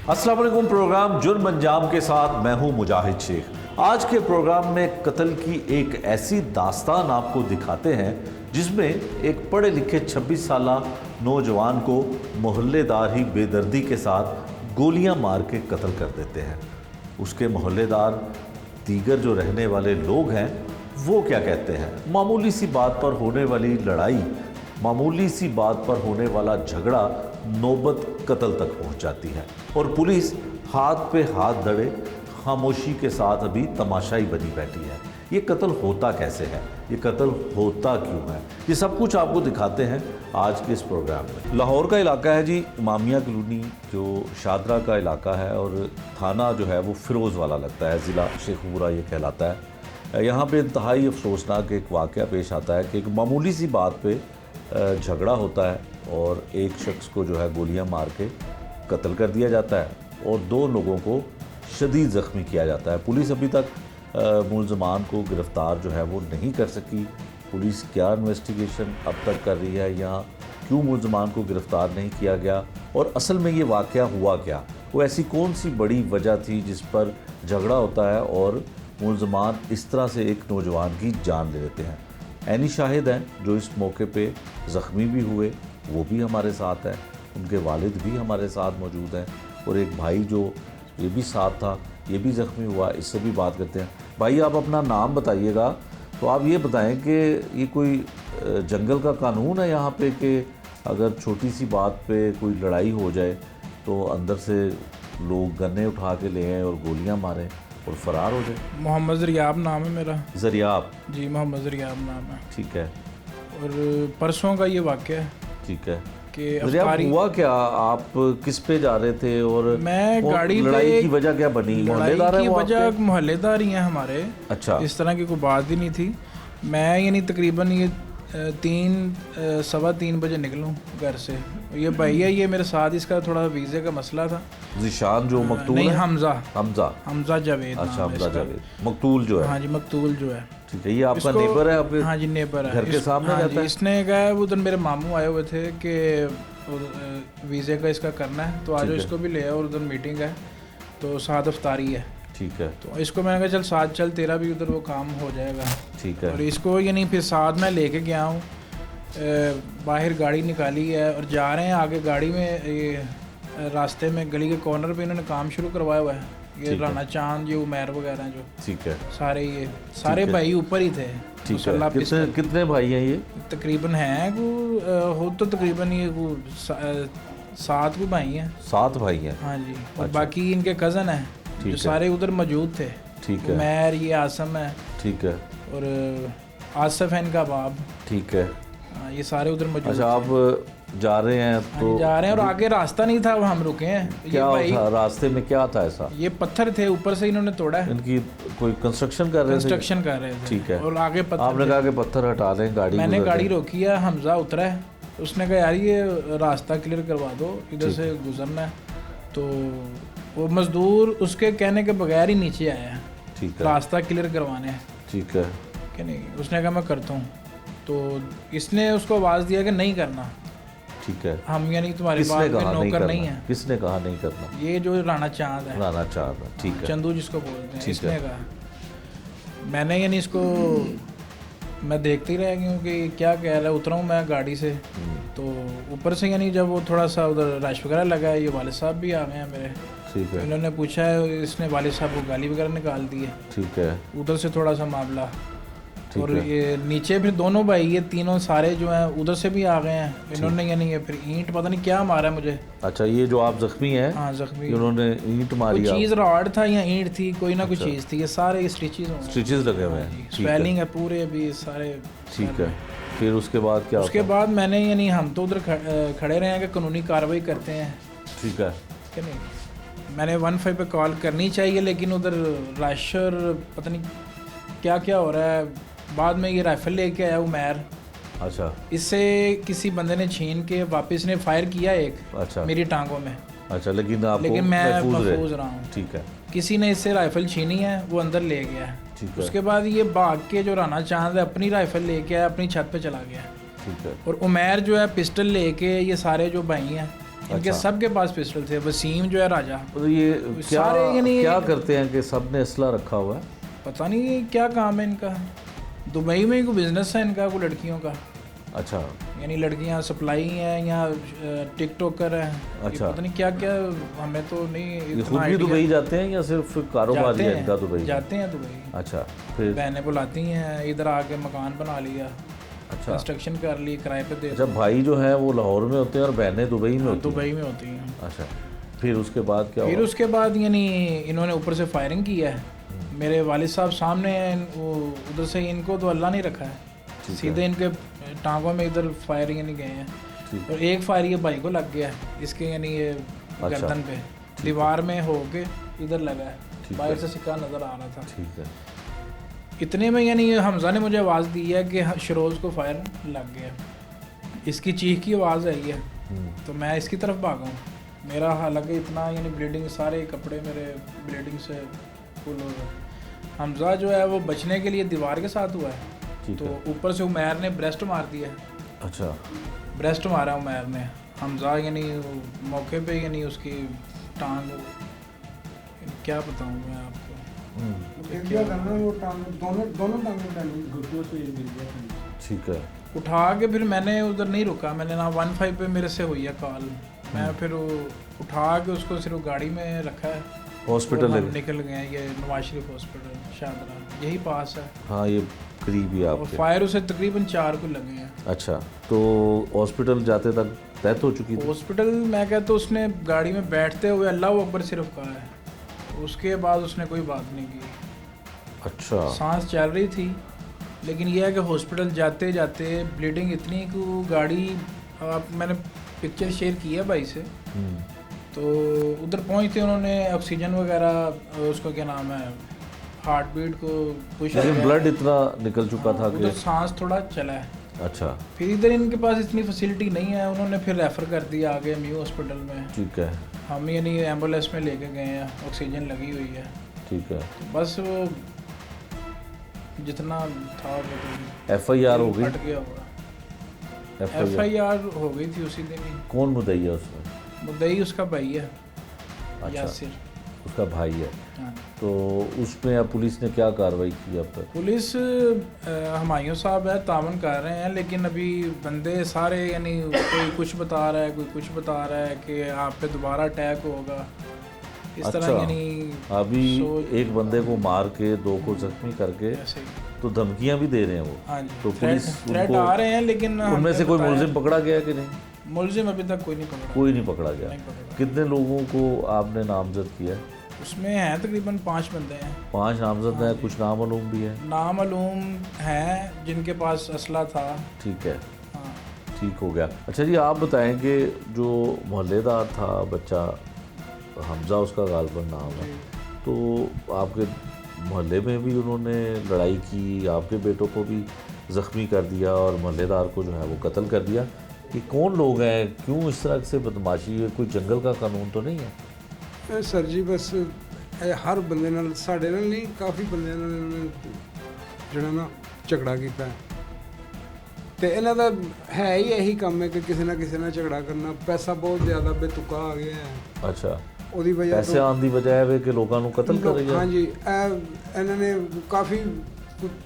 अस्सलाम वालेकुम। प्रोग्राम जुर्म अंजाम के साथ मैं हूं मुजाहिद शेख। आज के प्रोग्राम में कत्ल की एक ऐसी दास्तान आपको दिखाते हैं जिसमें एक पढ़े लिखे 26 साला नौजवान को मोहल्लेदार ही बेदर्दी के साथ गोलियां मार के कत्ल कर देते हैं। उसके मोहल्लेदार दीगर जो रहने वाले लोग हैं वो क्या कहते हैं। मामूली सी बात पर होने वाली लड़ाई, मामूली सी बात पर होने वाला झगड़ा नौबत कत्ल तक पहुंच जाती है और पुलिस हाथ पे हाथ धरे खामोशी के साथ अभी तमाशाई बनी बैठी है। ये कत्ल होता कैसे है, ये कत्ल होता क्यों है, ये सब कुछ आपको दिखाते हैं आज के इस प्रोग्राम में। लाहौर का इलाका है जी, इमामिया कॉलोनी जो शादरा का इलाका है और थाना जो है वो फिरोज़ वाला लगता है, ज़िला शेखपुरा ये कहलाता है। यहाँ पे इंतहाई अफसोसनाक एक वाक़या पेश आता है कि एक मामूली सी बात पे झगड़ा होता है और एक शख्स को जो है गोलियां मार के कत्ल कर दिया जाता है और 2 लोगों को शदीद ज़ख्मी किया जाता है। पुलिस अभी तक मुलज़मान को गिरफ़्तार जो है वो नहीं कर सकी। पुलिस क्या इन्वेस्टिगेशन अब तक कर रही है या क्यों मुलज़मान को गिरफ़्तार नहीं किया गया और असल में ये वाक़या हुआ क्या, वो ऐसी कौन सी बड़ी वजह थी जिस पर झगड़ा होता है और मुलज़मान इस तरह से एक नौजवान की जान ले लेते हैं। ऐनी शाहिद हैं जो इस मौके पे ज़ख्मी भी हुए, वो भी हमारे साथ हैं, उनके वालिद भी हमारे साथ मौजूद हैं और एक भाई जो ये भी साथ था, ये भी ज़ख्मी हुआ, इससे भी बात करते हैं। भाई आप अपना नाम बताइएगा। तो आप ये बताएं कि ये कोई जंगल का कानून है यहाँ पे कि अगर छोटी सी बात पे कोई लड़ाई हो जाए तो अंदर से लोग गन्ने उठा के ले आएँ और गोलियाँ मारें और फरार हो जाए। मोहम्मद ज़रियाब नाम है मेरा। ज़रियाब जी, मोहम्मद ज़रियाब नाम है। ठीक है। और परसों का ये वाक़या है। ठीक है। कि अफ्तारी हुआ क्या, आप किस पे जा रहे थे और मैं गाड़ी पे, लड़ाई की वजह क्या बनी? मोहल्लेदार की वजह मोहल्लेदार ही हैं हमारे। अच्छा। इस तरह की कोई बात ही नहीं थी। मैं यानी तकरीबन ये 3-3:15 बजे निकलूँ घर से। ये भाई है, ये मेरे साथ, इसका थोड़ा वीज़े का मसला था। ज़िशान जो मकतूल नहीं, है? हमजा जावेद। अच्छा, हमजा जावेद। मकतूल जो है? हाँ जी, मकतूल जो है। ठीक है। ये आपका नेबर है आपके? हाँ जी, नेबर है, घर के सामने रहता है? इसने कहा, उधर मेरे मामू आए हुए थे कि वीज़े का इसका करना है तो आज इसको भी ले आओ, और उधर मीटिंग है तो साथ अफ्तारी है। ठीक है। तो इसको मैंने कहा चल साथ चल, तेरा भी उधर वो काम हो जाएगा। ठीक है। और इसको यानी फिर साथ मैं लेके गया हूँ, बाहर गाड़ी निकाली है और जा रहे हैं आगे। गाड़ी में ये रास्ते में गली के कॉर्नर पे इन्होंने काम शुरू करवाया हुआ है। ये राना चांद, ये उमैर वगैरह जो, ठीक है, सारे भाई ऊपर ही थे। ठीक है। कितने भाई हैं ये? तकरीबन हैं हो तो तकरीबन ये 7 को भाई हैं। 7 भाई हैं? हाँ जी। और बाकी इनके कज़न हैं जो सारे उधर मौजूद थे। ठीक है। उमैर, ये आसम है। ठीक है। और आसफ है इनका बाप। ठीक है। ये सारे उधर मौजूद। अच्छा, आप जा रहे हैं तो जा रहे हैं और आगे रास्ता नहीं था, हम रुके हैं। क्या था रास्ते में, क्या था ऐसा? ये पत्थर थे, ऊपर से इन्होंने तोड़ा है। इनकी कोई कंस्ट्रक्शन कर रहे थे? ठीक है। और आगे पत्थर, आपने कहा कि पत्थर हटा दें, गाड़ी, मैंने गाड़ी रोकी है, हमजा उतरा है, उसने कहा यार ये रास्ता क्लियर करवा दो, इधर से गुजरना है। तो वो मजदूर उसके कहने के बगैर ही नीचे आया है। ठीक है। रास्ता क्लियर करवाने। ठीक है। कि नहीं, उसने कहा मैं करता हूँ। तो इसने उसको आवाज़ दिया कि नहीं करना। ठीक है। हम यानी तुम्हारी बात में नौकर नहीं है। किसने कहा नहीं करना? ये जो राना चांद है। राना चांद, ठीक है, चंदू जिसको बोलते हैं, इसने कहा। मैंने यानी इसको मैं देखते ही रह गया कि क्या कह रहा है। उतरा हूँ मैं गाड़ी से, तो ऊपर से यानी जब वो थोड़ा सा उधर रश वगैरह लगा है, ये वालिद साहब भी आ गए हैं मेरे। ठीक है। इन्होंने पूछा है, इसने वालिद साहब को गाली वगैरह निकाल दी है। ठीक है। उधर से थोड़ा सा मामला। और ये नीचे फिर दोनों भाई, ये तीनों सारे जो हैं उधर से भी आ गए हैं। इन्होंने यानी ये फिर ईंट पता नहीं क्या मारा है मुझे। अच्छा, ये जो आप जख्मी हैं? हाँ, जख्मी। उन्होंने ईंट मारी? चीज़ रॉड था या ईंट थी, कोई ना कोई चीज़ थी। ये सारे स्टिचेस लगे हुए हैं, स्वेलिंग है पूरे अभी सारे। ठीक है। फिर उसके बाद क्या? उसके बाद मैंने यानी हम तो उधर खड़े रहे हैं कि कानूनी कार्रवाई करते हैं। ठीक है। कि नहीं, मैंने 15 पे कॉल करनी चाहिए, लेकिन उधर रश और पता नहीं क्या क्या हो रहा है। बाद में ये राइफल लेके आया उमैर। अच्छा। इससे किसी बंदे ने छीन के वापस ने फायर किया एक। अच्छा। मेरी टांगों में। अच्छा, लेकिन मैं महफूज रहा हूँ। ठीक है। किसी ने इससे राइफल छीनी है, वो अंदर ले गया है। ठीक है। उसके बाद ये भाग के जो राना चांद है अपनी राइफल लेके आया, अपनी छत पे चला गया। ठीक है। और उमैर जो है पिस्टल लेके, ये सारे जो भाई हैं इनके अच्छा। सबके पास पिस्टल थे। वसीम जो है राजा, तो ये क्या सारे यानी क्या करते हैं कि सब ने असला रखा हुआ है? पता नहीं क्या काम है इनका। दुबई में कोई बिजनेस है इनका, कोई लड़कियों का, अच्छा यानी लड़कियां सप्लाई हैं या टिकटॉकर हैं। ये अच्छा। पता नहीं क्या क्या, हमें तो नहीं ये इतना खुद भी idea। दुबई जाते हैं या सिर्फ कारोबार जाते है इनका दुबई हैं, में? जाते हैं दुबई। अच्छा, फिर बहनें बुलाती हैं, इधर आके मकान बना लिया, अच्छा कंस्ट्रक्शन कर ली, किराए पे दे अच्छा। भाई जो है वो लाहौर में होते हैं और बहनें दुबई में होती हैं? दुबई में होती हैं। अच्छा, फिर उसके बाद क्या फिर हुआ? उसके बाद यानी इन्होंने ऊपर से फायरिंग की है। मेरे वालिद साहब सामने हैं, वो उधर से इनको तो अल्लाह नहीं रखा है, ठीक सीधे इनके टांगों में इधर फायरिंग यानी गए हैं। ठीक। और एक फायर ये भाई को लग गया है, इसके यानी ये गर्दन पे, दीवार में होके इधर लगा है, ठीक बाहर है। से सिक्का नज़र आ रहा था। ठीक है। इतने में यानी ये हमज़ा ने मुझे आवाज़ दी है कि शरोज़ को फायर लग गया। इसकी चीख की आवाज़ आई है तो मैं इसकी तरफ भागा हूँ। मेरा हालांकि इतना यानी ब्लीडिंग, सारे कपड़े मेरे ब्लीडिंग से फुल हो गए। हमज़ा जो है वो बचने के लिए दीवार के साथ हुआ है, ठीक तो है। ऊपर से उमैर ने ब्रेस्ट मार दिया है। अच्छा, ब्रेस्ट मारा उमैर ने। हमज़ा यानी मौके पे यानी उसकी टांग, क्या बताऊँ मैं आपको, क्या करना वो टांग, दोनों टांगें डाली घुटनों से गिर गया। ठीक है। उठा के फिर मैंने उधर नहीं रुका, मैंने ना 15 पे मेरे से हुई है कॉल, मैं फिर वो उठा के उसको सिर्फ गाड़ी में रखा है, हॉस्पिटल और हम ले? निकल गए। ये नवाज शरीफ हॉस्पिटल शादरा, यही पास है। हाँ, ये करीब ही और आपके। फायर उसे तकरीबन 4 को लगे हैं। अच्छा, तो हॉस्पिटल जाते तक डेथ हो चुकी थी? हॉस्पिटल मैं कहता, उसने गाड़ी में बैठते हुए अल्लाह अकबर सिर्फ कहा है, उसके बाद उसने कोई बात नहीं की। अच्छा, सांस चल रही थी, लेकिन यह है कि हॉस्पिटल जाते जाते ब्लीडिंग इतनी कि वो गाड़ी, आप मैंने पिक्चर शेयर की है भाई से, तो उधर पहुंचते उन्होंने ऑक्सीजन वगैरह, उसको क्या नाम है, हार्ट बीट को पुश लेकिन किया। ब्लड इतना निकल चुका था उधर कि? सांस थोड़ा चला है। अच्छा, फिर इधर इनके पास इतनी फैसिलिटी नहीं है, उन्होंने फिर रेफ़र कर दिया आगे म्यू हॉस्पिटल में। ठीक है। हम यानी एम्बुलेंस में लेके गए हैं, ऑक्सीजन लगी हुई है। ठीक है। तो बस वो जितना था वो तो FIR हो गई? फट गया होगा। FIR FIR हो गई थी उसी दिन ही। कौन मुद्दई है उसमें? मुद्दई उसका भाई है, अच्छा, यासिर। उसका भाई है। हाँ। तो उसमें अब पुलिस ने क्या कार्रवाई की अब तक? पुलिस हमायूं साहब है, तावन कर रहे हैं, लेकिन अभी बंदे सारे यानी कोई कुछ बता रहा है, कोई कुछ बता रहा है कि आप पे दोबारा अटैक होगा, इस तरह अच्छा, यानी अभी सोच- एक बंदे को मार के 2 को जख्मी करके ऐसे ही। तो धमकियां भी दे रहे हैं वो। हाँ जी, तो थ्रेट पुलिस थ्रेट उनको, आ रहे हैं, लेकिन उनमें हमने से कोई बताया- मुलजिम पकड़ा गया कि नहीं? मुलजिम अभी तक कोई नहीं पकड़ा। कोई नहीं पकड़ा गया। नहीं पकड़ा। कितने लोगों को आपने नामजद किया? उसमें हैं तकरीबन 5 बंदे हैं। 5 नामजद हैं, कुछ नामालूम भी है? नामालूम हैं जिनके पास असला था। ठीक है, हाँ। ठीक हो गया। अच्छा जी, आप बताएं कि जो मोहल्लेदार था बच्चा, हमज़ा उसका गालबन नाम है, तो आपके मोहल्ले में भी उन्होंने लड़ाई की, आपके बेटों को भी ज़ख्मी कर दिया और मोहल्लेदार को जो है वो कत्ल कर दिया। ये कौन लोग हैं, क्यों इस तरह से बदमाशी है? कोई जंगल का कानून तो नहीं है? सर जी बस हर बंदे नाल, साढ़े नाल नहीं, काफ़ी बंदे नाल ਜਿਹੜਾ ਨਾ ਝਗੜਾ ਕੀਤਾ ਤੇ ਇਹਨਾਂ ਦਾ ਹੈ ਹੀ ਇਹੀ ਕੰਮ ਹੈ ਕਿ ਕਿਸੇ ਨਾ ਕਿਸੇ ਨਾਲ ਝਗੜਾ ਕਰਨਾ। ਪੈਸਾ ਬਹੁਤ ਜ਼ਿਆਦਾ ਬੇਤੁਕਾ ਆ ਗਿਆ ਹੈ, अच्छा, ਉਹਦੀ ਵਜ੍ਹਾ पैसे आने की बजाय वे कि लोगों को कत्ल कर रही है? ਹਾਂਜੀ ਇਹਨਾਂ ਨੇ ਕਾਫੀ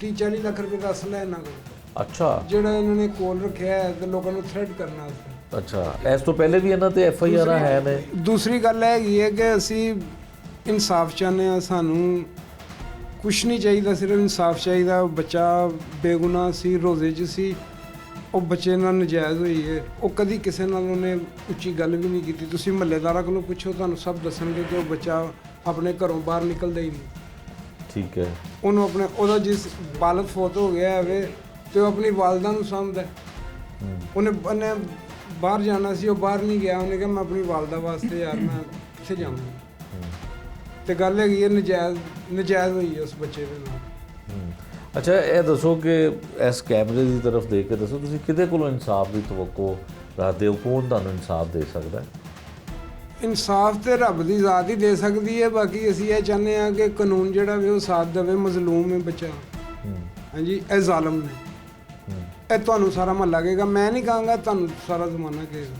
30-40 ਲੱਖ ਰੁਪਏ ਦਾ ਅਸਲਾ ਇਹਨਾਂ ਕੋਲ, अच्छा ਜਿਹੜਾ ਇਹਨਾਂ ਨੇ ਕੋਲ ਰੱਖਿਆ ਹੈ ਤੇ ਲੋਕਾਂ ਨੂੰ ਥ੍ਰੈਟ ਕਰਨ ਵਾਸਤੇ। अच्छा, इस तो पहले भी इन्हों ते FIR है ने? ਦੂਸਰੀ ਗੱਲ ਹੈਗੀ ਹੈ ਕਿ ਅਸੀਂ ਇਨਸਾਫ ਚਾਹੁੰਦੇ ਹਾਂ, ਸਾਨੂੰ ਕੁਛ ਨਹੀਂ ਚਾਹੀਦਾ, ਸਿਰਫ ਇਨਸਾਫ ਚਾਹੀਦਾ। ਉਹ ਬੱਚਾ ਬੇਗੁਨਾਹ ਸੀ, ਰੋਜ਼ੇ 'ਚ ਸੀ, ਉਹ ਬੱਚੇ ਨਾਲ ਨਜਾਇਜ਼ ਹੋਈ ਹੈ। ਉਹ ਕਦੀ ਕਿਸੇ ਨਾਲ ਉਹਨੇ ਉੱਚੀ ਗੱਲ ਵੀ ਨਹੀਂ ਕੀਤੀ। ਤੁਸੀਂ ਮਹੱਲੇਦਾਰਾਂ ਕੋਲੋਂ ਪੁੱਛੋ, ਤੁਹਾਨੂੰ ਸਭ ਦੱਸਣਗੇ ਕਿ ਉਹ ਬੱਚਾ ਆਪਣੇ ਘਰੋਂ ਬਾਹਰ ਨਿਕਲਦਾ ਹੀ ਨਹੀਂ। ठीक है। ਉਹਨੂੰ ਆਪਣੇ, ਉਹਦਾ ਜਿਸ ਬਾਲਗ ਫੌਤ ਹੋ ਗਿਆ ਹੋਵੇ ਤੇ ਉਹ ਆਪਣੀ ਵਾਲਦਾ ਨੂੰ ਸਾਂਭਦਾ। ਉਹਨੇ ਬਾਹਰ ਜਾਣਾ ਸੀ, ਉਹ ਬਾਹਰ ਨਹੀਂ ਗਿਆ। ਉਹਨੇ ਕਿਹਾ ਮੈਂ ਆਪਣੀ ਵਾਲਦਾ ਵਾਸਤੇ ਯਾਰ ਮੈਂ ਕਿੱਥੇ ਜਾਵਾਂ। ਤੇ ਗੱਲ ਹੈਗੀ ਹੈ ਨਜਾਇਜ਼ ਹੋਈ ਹੈ ਉਸ ਬੱਚੇ ਦੇ ਨਾਲ। अच्छा, ये दसो कि इस कैमरे की तरफ देख के दसो तुसीं किहदे कोलों इंसाफ की तवक्को रखते हो? कौन तुहानूं इंसाफ दे सकदा है? ਇਨਸਾਫ ਤੇ ਰੱਬ ਦੀ ਜ਼ਾਤ ਹੀ ਦੇ ਸਕਦੀ ਹੈ। ਬਾਕੀ ਅਸੀਂ ਇਹ ਚਾਹੁੰਦੇ ਹਾਂ ਕਿ ਕਾਨੂੰਨ ਜਿਹੜਾ ਵੀ ਉਹ ਸਾਥ ਦੇਵੇ। ਮਜ਼ਲੂਮ ਹੈ ਬੱਚਾ, ਹਾਂਜੀ, ਇਹ ਜ਼ਾਲਮ ਨੇ। ਇਹ ਤੁਹਾਨੂੰ ਸਾਰਾ ਮਹੱਲਾ ਕਹੇਗਾ, ਮੈਂ ਨਹੀਂ ਕਹਾਂਗਾ, ਤੁਹਾਨੂੰ ਸਾਰਾ ਜ਼ਮਾਨਾ ਕਹੇਗਾ।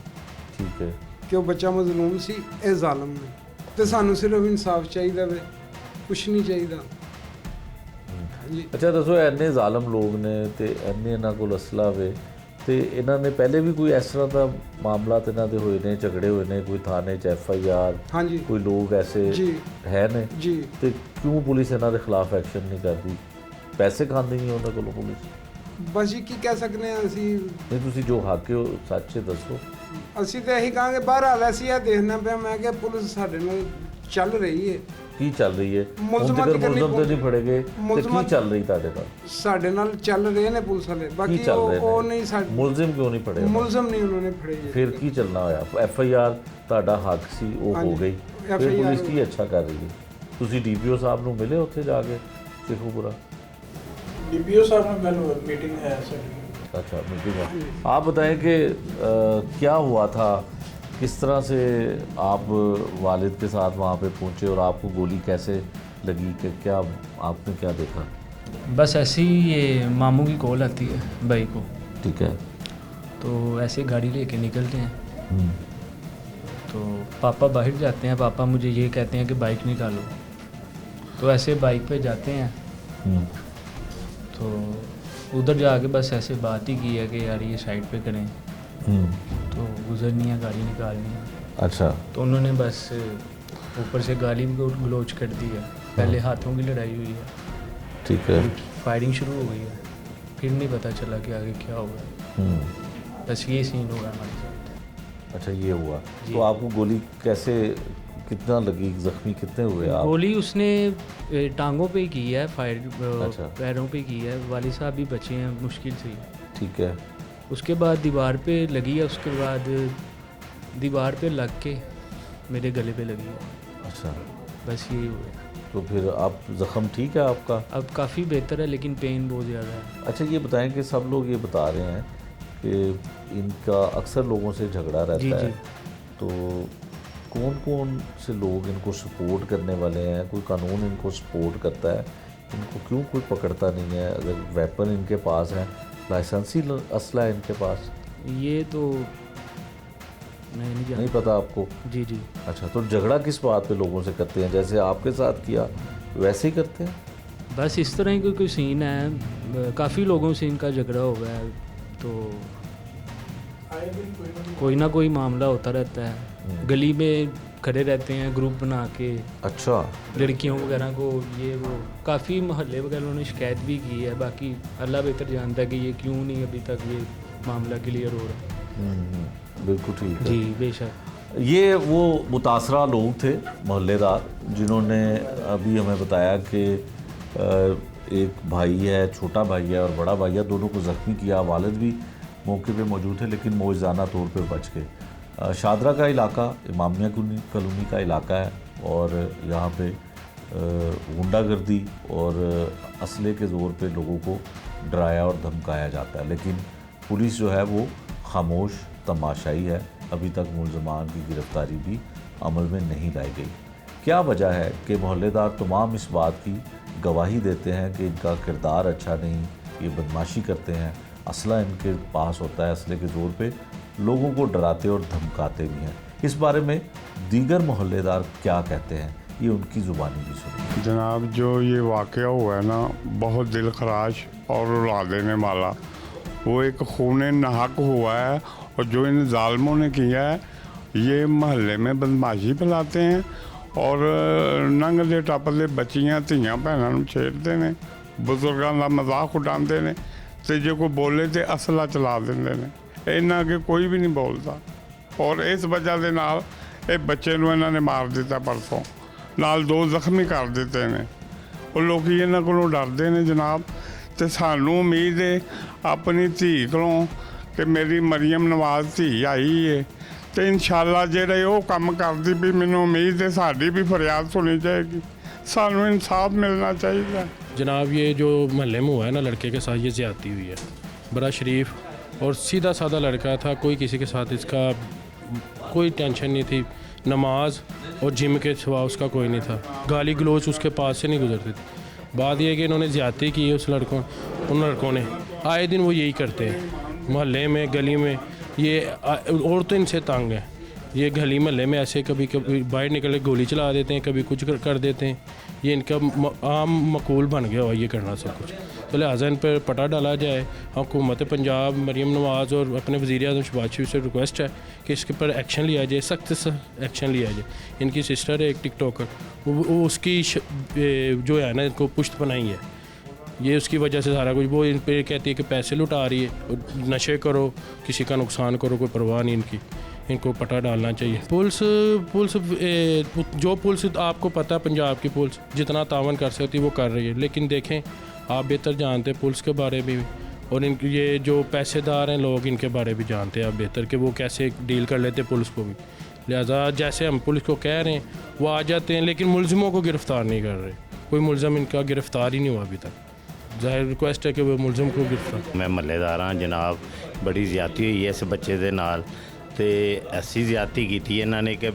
ठीक है। ਕਿ ਉਹ ਬੱਚਾ ਮਜ਼ਲੂਮ ਸੀ, ਇਹ ਜ਼ਾਲਮ ਨੇ ਤੇ ਸਾਨੂੰ ਸਿਰਫ ਇਨਸਾਫ ਚਾਹੀਦਾ ਵੇ, ਕੁਛ ਨਹੀਂ ਚਾਹੀਦਾ। ਹਾਂਜੀ। ਅੱਛਾ ਦੱਸੋ, ਇੰਨੇ ਜ਼ਾਲਮ ਲੋਕ ਨੇ ਤੇ ਇੰਨੇ ਇਹਨਾਂ ਕੋਲ ਅਸਲਾ ਵੇ, ਤੇ ਇਹਨਾਂ ਨੇ ਪਹਿਲੇ ਵੀ ਕੋਈ ਇਸ ਤਰ੍ਹਾਂ ਦਾ ਮਾਮਲਾ ਤੇ ਇਹਨਾਂ ਦੇ ਹੋਏ ਨੇ, ਝਗੜੇ ਹੋਏ ਨੇ, ਕੋਈ ਥਾਣੇ 'ਚ FIR, ਹਾਂਜੀ ਕੋਈ ਲੋਕ ਐਸੇ ਜੀ ਹੈ ਨੇ, ਜੀ। ਤੇ ਕਿਉਂ ਪੁਲਿਸ ਇਹਨਾਂ ਦੇ ਖਿਲਾਫ ਐਕਸ਼ਨ ਨਹੀਂ ਕਰਦੀ? ਪੈਸੇ ਖਾਂਦੀ ਨਹੀਂ ਉਹਨਾਂ ਕੋਲੋਂ ਪੁਲਿਸ? ਬਸ ਜੀ ਕੀ ਕਹਿ ਸਕਦੇ ਹਾਂ ਅਸੀਂ, ਨਹੀਂ ਤੁਸੀਂ ਜੋ ਹੱਕ ਹੋ ਸੱਚ ਦੱਸੋ। ਅਸੀਂ ਤਾਂ ਇਹੀ ਕਹਾਂਗੇ। ਬਹਰਹਾਲ ਅਸੀਂ ਇਹ ਦੇਖਣਾ ਪਿਆ, ਮੈਂ ਕਿਹਾ ਪੁਲਿਸ ਸਾਡੇ ਨਾਲ ਚੱਲ ਰਹੀ ਹੈ। ਕੀ ਚੱਲ ਰਹੀ ਹੈ? ਹੁਣ ਮੁਲਜ਼ਮਾਂ ਤੱਕ ਦੀ ਕਰਨੀ ਮੁਲਜ਼ਮ ਤੇ ਨਹੀਂ ਫੜੇ ਗਏ, ਤੇ ਮੁਲਜ਼ਮਾਂ ਕੀ ਚੱਲ ਰਹੀ ਤੁਹਾਡੇ ਨਾਲ? ਸਾਡੇ ਨਾਲ ਚੱਲ ਰਹੇ ਨੇ ਪੁਲਿਸ ਵਾਲੇ, ਕੀ ਬਾਕੀ ਚੱਲ ਰਹੇ ਉਹ ਨੇ? ਨਹੀਂ ਸਾਡੇ ਮੁਲਜ਼ਮ ਕਿਉਂ ਨਹੀਂ ਫੜੇ? ਮੁਲਜ਼ਮ ਨਹੀਂ ਉਹਨਾਂ ਨੇ ਫੜੇ ਜੀ। ਫਿਰ ਕੀ ਚੱਲਣਾ ਹੋਇਆ? FIR ਤੁਹਾਡਾ ਹੱਕ ਸੀ, ਉਹ ਹੋ ਹਾਂਜੀ। ਗਈ, ਫਿਰ FIR ਪੁਲਿਸ ਕੀ ਅੱਛਾ ਕਰ ਰਹੀ ਹੈ? ਤੁਸੀਂ DPO ਸਾहब ਨੂੰ ਮਿਲੇ ਉੱਥੇ ਜਾ ਕੇ शेखुपुरा? DPO साहब में कल मीटिंग है सर। अच्छा, मीटिंग है। आप बताएं कि क्या हुआ था, किस तरह से आप वालिद के साथ वहाँ पे पहुँचे और आपको गोली कैसे लगी, कि क्या आपने क्या देखा? बस ऐसे ही ये मामू की कॉल आती है भाई को, ठीक है। तो ऐसे गाड़ी लेके निकलते हैं, हम्म, तो पापा बाहर जाते हैं, पापा मुझे ये कहते हैं कि बाइक निकालो, तो ऐसे बाइक पे जाते हैं। हम्म, तो उधर जाके बस ऐसे बात ही की है कि यार ये साइड पे करें, तो गुजरनी है, गाड़ी निकालनी है। अच्छा। तो उन्होंने बस ऊपर से गाली गलोच कर दी है, पहले हाथों की लड़ाई हुई है, ठीक है। फायरिंग शुरू हो गई है, फिर नहीं पता चला कि आगे क्या होगा। हम्म, बस ये सीन होगा हमारे साथ। अच्छा ये हुआ। जी। तो आपको गोली कैसे, कितना लगी, जख्मी कितने हुए आप? गोली उसने टांगों पे ही की है, फायर अच्छा। पैरों पे की है, वाली साहब भी बचे हैं मुश्किल से ही। ठीक है। उसके बाद दीवार पे लगी है, उसके बाद दीवार पे लग के मेरे गले पे लगी है, अच्छा, बस यही हुआ। तो फिर आप ज़ख़म ठीक है आपका? अब काफ़ी बेहतर है, लेकिन पेन बहुत ज़्यादा है। अच्छा ये बताएं कि सब लोग ये बता रहे हैं कि इनका अक्सर लोगों से झगड़ा रहता जी, है, जी। तो कौन कौन से लोग इनको सपोर्ट करने वाले हैं? कोई कानून इनको सपोर्ट करता है? इनको क्यों कोई पकड़ता नहीं है? अगर वेपन इनके पास है, लाइसेंसी असला है इनके पास? ये तो मैं नहीं नहीं जानता। पता आपको? जी जी। अच्छा, तो झगड़ा किस बात पे लोगों से करते हैं? जैसे आपके साथ किया वैसे ही करते हैं? बस इस तरह की कोई सीन है, काफ़ी लोगों से इनका झगड़ा हो गया है, तो कोई ना कोई मामला होता रहता है। गली में खड़े रहते हैं ग्रुप बना के, अच्छा। लड़कियों वगैरह को, ये वो काफ़ी मोहल्ले वगैरह उन्होंने शिकायत भी की है। बाकी अल्लाह बेहतर जानता है कि ये क्यों नहीं अभी तक ये मामला क्लियर हो रहा है। बिल्कुल ठीक है। जी बेशक। ये वो मुतासरा लोग थे, मोहल्लेदार, जिन्होंने अभी हमें बताया कि एक भाई है, छोटा भाई है और बड़ा भाई है, दोनों को ज़ख्मी किया। वालिद भी मौके पे मौजूद थे, लेकिन मौजज़ाना तौर पे बच गए। शादरा का इलाका इमामिया कॉलोनी का इलाका है, और यहाँ पे गुंडागर्दी और असले के ज़ोर पे लोगों को डराया और धमकाया जाता है, लेकिन पुलिस जो है वो खामोश तमाशाई है। अभी तक मुलजमान की गिरफ्तारी भी अमल में नहीं लाई गई। क्या वजह है कि मोहल्लेदार तमाम इस बात की गवाही देते हैं कि इनका किरदार अच्छा नहीं, ये बदमाशी करते हैं, असला इनके पास होता है, असले के ज़ोर पे लोगों को डराते और धमकाते भी हैं। इस बारे में दीगर मोहल्लेदार क्या कहते हैं, ये उनकी ज़ुबानी भी सुनिए। जनाब, जो ये वाक़या हुआ है ना, बहुत दिल खराश और रुला देने वाला, वो एक खून नाहक हुआ है। और जो इन जालमों ने किया है, ये महल्ले में बदमाशी फैलाते हैं और नंगले टपले बच्चियां धियां भैनों नूं छेड़ते हैं, बुजुर्गों का मजाक उड़ाते हैं, तो जो कोई बोले तो असला चला देंगे ने। इन्ना अगे कोई भी नहीं बोलता, और इस वजह के नाल ये बच्चे नूं इन्हां ने मार दिता परसों, नाल 2 जख्मी कर दिते हैं। और लोग इन्हां कोलों डरदे ने जनाब। तो सानू उम्मीद है अपनी धी कोलों कि मेरी मरियम नवाज धी आई है, तो इंशाअल्लाह जेह्ड़े वो कम करदी भी, मैनूं उम्मीद है साडी भी फरियाद सुनी जाएगी। सानू इंसाफ मिलना चाहिए। जनाब, ये जो महल्ले में हुआ है ना, लड़के के साथ ये ज़्यादती हुई है। बड़ा शरीफ और सीधा साधा लड़का था, कोई किसी के साथ इसका कोई टेंशन नहीं थी, नमाज और जिम के सिवा उसका कोई नहीं था। गाली गलोच उसके पास से नहीं गुजरती थी। बात यह है कि इन्होंने ज़्यादती की है उन लड़कों ने। आए दिन वो यही करते हैं, मोहल्ले में, गली में। ये औरतें इनसे तंग हैं, ये गली महल्ले में ऐसे कभी कभी बाहर निकल के गोली चला देते हैं, कभी कुछ कर देते हैं। ये इनका आम मकूल बन गया हुआ ये करना सब कुछ। तो लिहाजा इन पर पटा डाला जाए। हुकूमत पंजाब मरीम नवाज़ और अपने वज़ीर आज़म शहबाज शरीफ से रिक्वेस्ट है कि इसके ऊपर एक्शन लिया जाए, सख्त से एक्शन लिया जाए। इनकी सिस्टर है एक टिकटॉकर, वो उसकी जो है ना इनको पुश्त बनाई है, ये उसकी वजह से सारा कुछ। वो इन पर कहती है कि पैसे लुटा रही है, नशे करो, किसी का नुकसान करो, कोई परवाह नहीं इनकी। इनको पटा डालना चाहिए। पुलिस जो पुलिस आपको पता है पंजाब की पुलिस जितना तावन कर सकती है वो कर रही है, लेकिन देखें आप बेहतर जानते हैं पुलिस के बारे में भी, और इनके ये जो पैसेदार हैं लोग इनके बारे में भी जानते हैं आप बेहतर कि वो कैसे डील कर लेते हैं पुलिस को भी। लिहाजा जैसे हम पुलिस को कह रहे हैं वो आ जाते हैं, लेकिन मुलजिमों को गिरफ़्तार नहीं कर रहे। कोई मुलजिम इनका गिरफ़्तार ही नहीं हुआ अभी तक। ज़ाहिर रिक्वेस्ट है कि वो मुलजिम को गिरफ़्तार। मैं महल्लेदार हाँ जनाब, बड़ी ज़्यादती हुई है इस बच्चे के नाल, तो ऐसी ज़्यादती की इन्होंने कि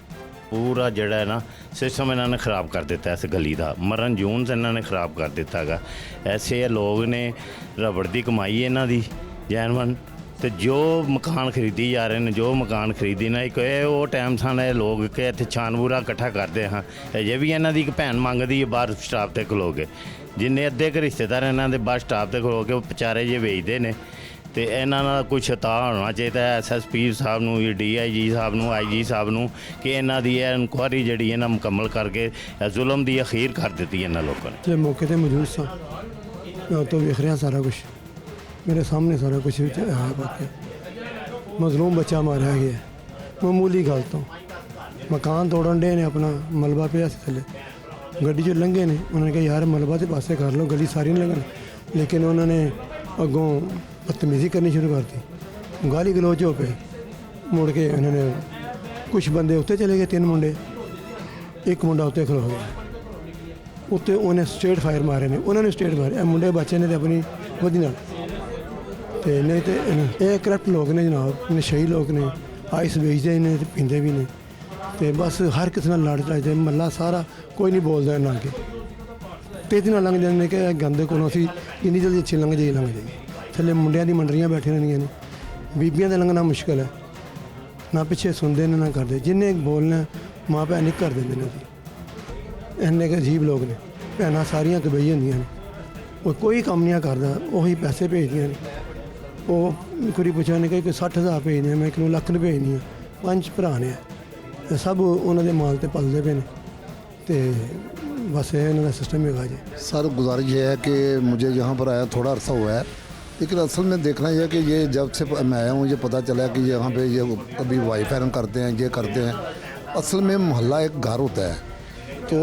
पूरा जड़ा है ना सिस्टम इन्होंने ख़राब कर दिता इस गली का। मरण जून से इन्होंने ख़राब कर दिता है। ऐसे लोग ने रबड़ की कमाई है इन्हों की जैनवन, तो जो मकान खरीदी जा रहे हैं, जो मकान खरीदी ना एक वो टाइम सन लोग कि इतने छानबूरा इकट्ठा करते हाँ। अजे भी इन्हों की एक भैन मंगती है बाहर स्टाफ से खलो के, जिन्हें अद्धे क रिश्तेदार इन्हों के बाहर स्टाफ से खलो के वो बेचारे जे बेचते हैं। तो इन्हों कुछ छता होना चाहिए SSP साहब नूं, DIG साहब नूं, IG साहब नूं कि इन्हों की इनकुआरी जी इन्हें मुकम्मल करके जुल्म की अखीर कर दी इन्होंने लोगों ने। जो मौके पर मौजूद सा मैं तो वेख रहा सारा कुछ, मेरे सामने सारा कुछ है। बाकी मजलूम बच्चा मारा गया मामूली गल तो, मकान तोड़न डे ने अपना मलबा पे थले, गड्डी जो लंघे ने उन्होंने कहा यार मलबा तो पासे कर लो, गली सारी नहीं लंघनी, लेकिन उन्होंने अगों बदतमीज़ी करनी शुरू कर दी, गाली गलोच हो पे। मुड़ के उन्होंने कुछ बंदे उत्ते चले गए, 3 मुंडे, एक मुंडा उत्ते खलो गया, उत्ते उन्हें स्ट्रेट फायर मारे ने, उन्होंने स्ट्रेट मारे मुंडे बच्चे ने अपनी वधी नाल। ते नहीं तो ये करप्ट लोग ने जनाब, नशेई लोग ने, आइस बेचते ने पींदे भी ने, तो बस हर किसी नाल लड़ चढ़ाते मल्ला सारा कोई नहीं बोलता इन्ना अगे। तेजी नाल लंघ जाने कि गंदे को असी जिन्नी जल्दी अच्छी लंघ जाइए लंघ जाइए। थले मुंडियां दी मंडरियां बैठी रहंदियां ने, बीबियां दा लंघना मुश्किल है, ना पिछे सुनते ने ना करते, जिन्हें बोलना माँ भैन नहीं कर देंगे जी। इन्ने के अजीब लोग ने, भैन सारियां कबई होंदियां ने, वो कोई कम नहीं करता, वही पैसे भेजदियां ने। वो कुड़ी पुछा ने कि 60,000 भेजने, मैं 1 लाख नहीं भेजनी, 5 भरा ने, सब उन्होंने माल ते पलते पे ने, तो बस इन्हों का सिस्टम ही जी। सर गुजारिश ये है कि मुझे यहाँ पर आया थोड़ा अरसा हुआ है, लेकिन असल में देखना यह है कि ये जब से मैं आया हूँ ये पता चला कि यहाँ पे ये कभी वाई फायरिंग करते हैं, ये करते हैं। असल में मोहल्ला एक घर होता है, तो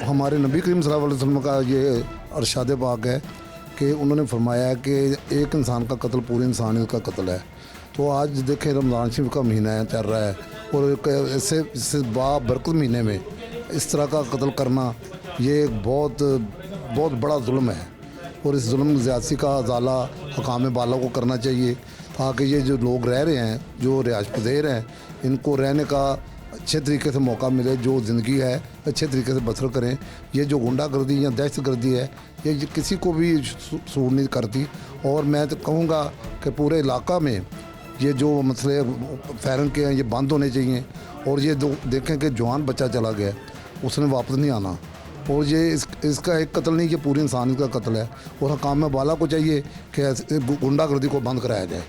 हमारे नबी करीम सल्लल्लाहु अलैहि वसल्लम का ये अरशाद पाक है कि उन्होंने फरमाया है कि एक इंसान का कत्ल पूरे इंसानियत का कत्ल है। तो आज देखें रमज़ान शरीफ का महीना है, चल रहा है, और इससे बाबरकत महीने में इस तरह का कत्ल करना ये एक बहुत बड़ा जुल्म है, और इस जुल्म ज़्यादती का अजाला हकाम बाला को करना चाहिए, ताकि ये जो लोग रह रहे हैं, जो रिहाइश पज़ीर हैं, इनको रहने का अच्छे तरीके से मौका मिले, जो ज़िंदगी है अच्छे तरीके से बसर करें। ये जो गुंडागर्दी या दहशतगर्दी है ये किसी को भी सूट नहीं करती, और मैं तो कहूँगा कि पूरे इलाका में ये जो मसले फायरिंग के हैं ये बंद होने चाहिए। और ये देखें कि जवान बच्चा चला गया, उसने वापस नहीं आना, और ये इसका एक कत्ल नहीं, ये पूरी इंसानियत का कत्ल है, और हकाम बाला को चाहिए कि गुंडागर्दी को बंद कराया जाए।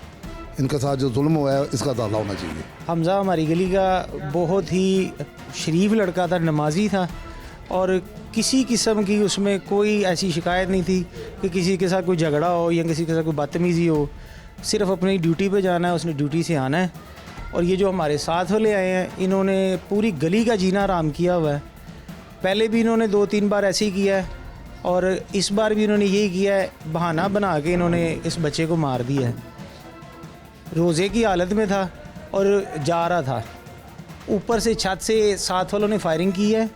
इनके साथ जो जुल्म हुआ है इसका अदाला होना चाहिए। हमज़ा हमारी गली का बहुत ही शरीफ लड़का था, नमाजी था, और किसी किस्म की उसमें कोई ऐसी शिकायत नहीं थी कि किसी के साथ कोई झगड़ा हो या किसी के साथ कोई बदतमीज़ी हो। सिर्फ अपनी ड्यूटी पे जाना है, उसने ड्यूटी से आना है। और ये जो हमारे साथ वाले आए हैं, इन्होंने पूरी गली का जीना आराम किया हुआ है। पहले भी इन्होंने 2-3 बार ऐसे ही किया है, और इस बार भी इन्होंने यही किया है, बहाना बना के इन्होंने इस बच्चे को मार दिया है। रोज़े की हालत में था और जा रहा था, ऊपर से छत से साथ वालों ने फायरिंग की है,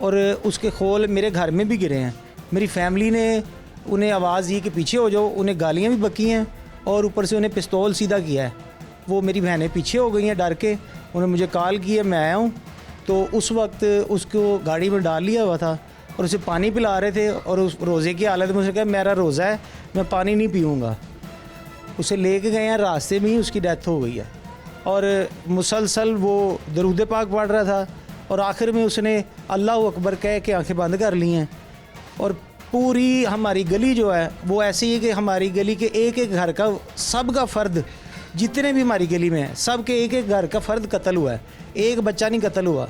और उसके खोल मेरे घर में भी गिरे हैं। मेरी फैमिली ने उन्हें आवाज़ दी कि पीछे हो जाओ, उन्हें गालियाँ भी बकी हैं, और ऊपर से उन्हें पिस्तौल सीधा किया है। वो मेरी बहनें पीछे हो गई हैं डर के, उन्होंने मुझे कॉल की है, मैं आया हूँ। तो उस वक्त उसको गाड़ी में डाल लिया हुआ था और उसे पानी पिला रहे थे, और उस रोज़े की हालत में उसने कहा मेरा रोज़ा है, मैं पानी नहीं पीऊँगा। उसे ले के गए हैं, रास्ते में ही उसकी डेथ हो गई है। और मुसलसल वो दरूद पाक पढ़ रहा था और आखिर में उसने अल्लाह अकबर कह के आंखें बंद कर ली हैं। और पूरी हमारी गली जो है वो ऐसी है कि हमारी गली के एक एक घर का सब का फ़र्द, जितने भी हमारी गली में हैं सब के एक एक घर का फ़र्द कत्ल हुआ है, एक बच्चा नहीं कत्ल हुआ।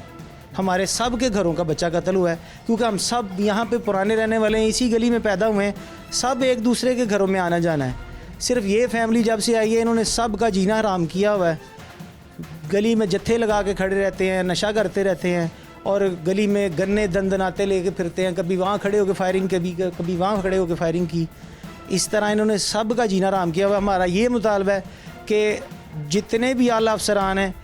हमारे सब के घरों का बच्चा कत्ल हुआ है, क्योंकि हम सब यहाँ पे पुराने रहने वाले हैं, इसी गली में पैदा हुए हैं, सब एक दूसरे के घरों में आना जाना है। सिर्फ ये फैमिली जब से आई है इन्होंने सब का जीना हराम किया हुआ है। गली में जत्थे लगा के खड़े रहते हैं, नशा करते रहते हैं और गली में गन्ने दंदनाते लेके फिरते हैं, कभी वहाँ खड़े होकर फायरिंग, कभी वहाँ खड़े होकर फायरिंग की। इस तरह इन्होंने सब का जीना हराम किया हुआ है। हमारा ये मुतालबा है कि जितने भी आला अफसरान हैं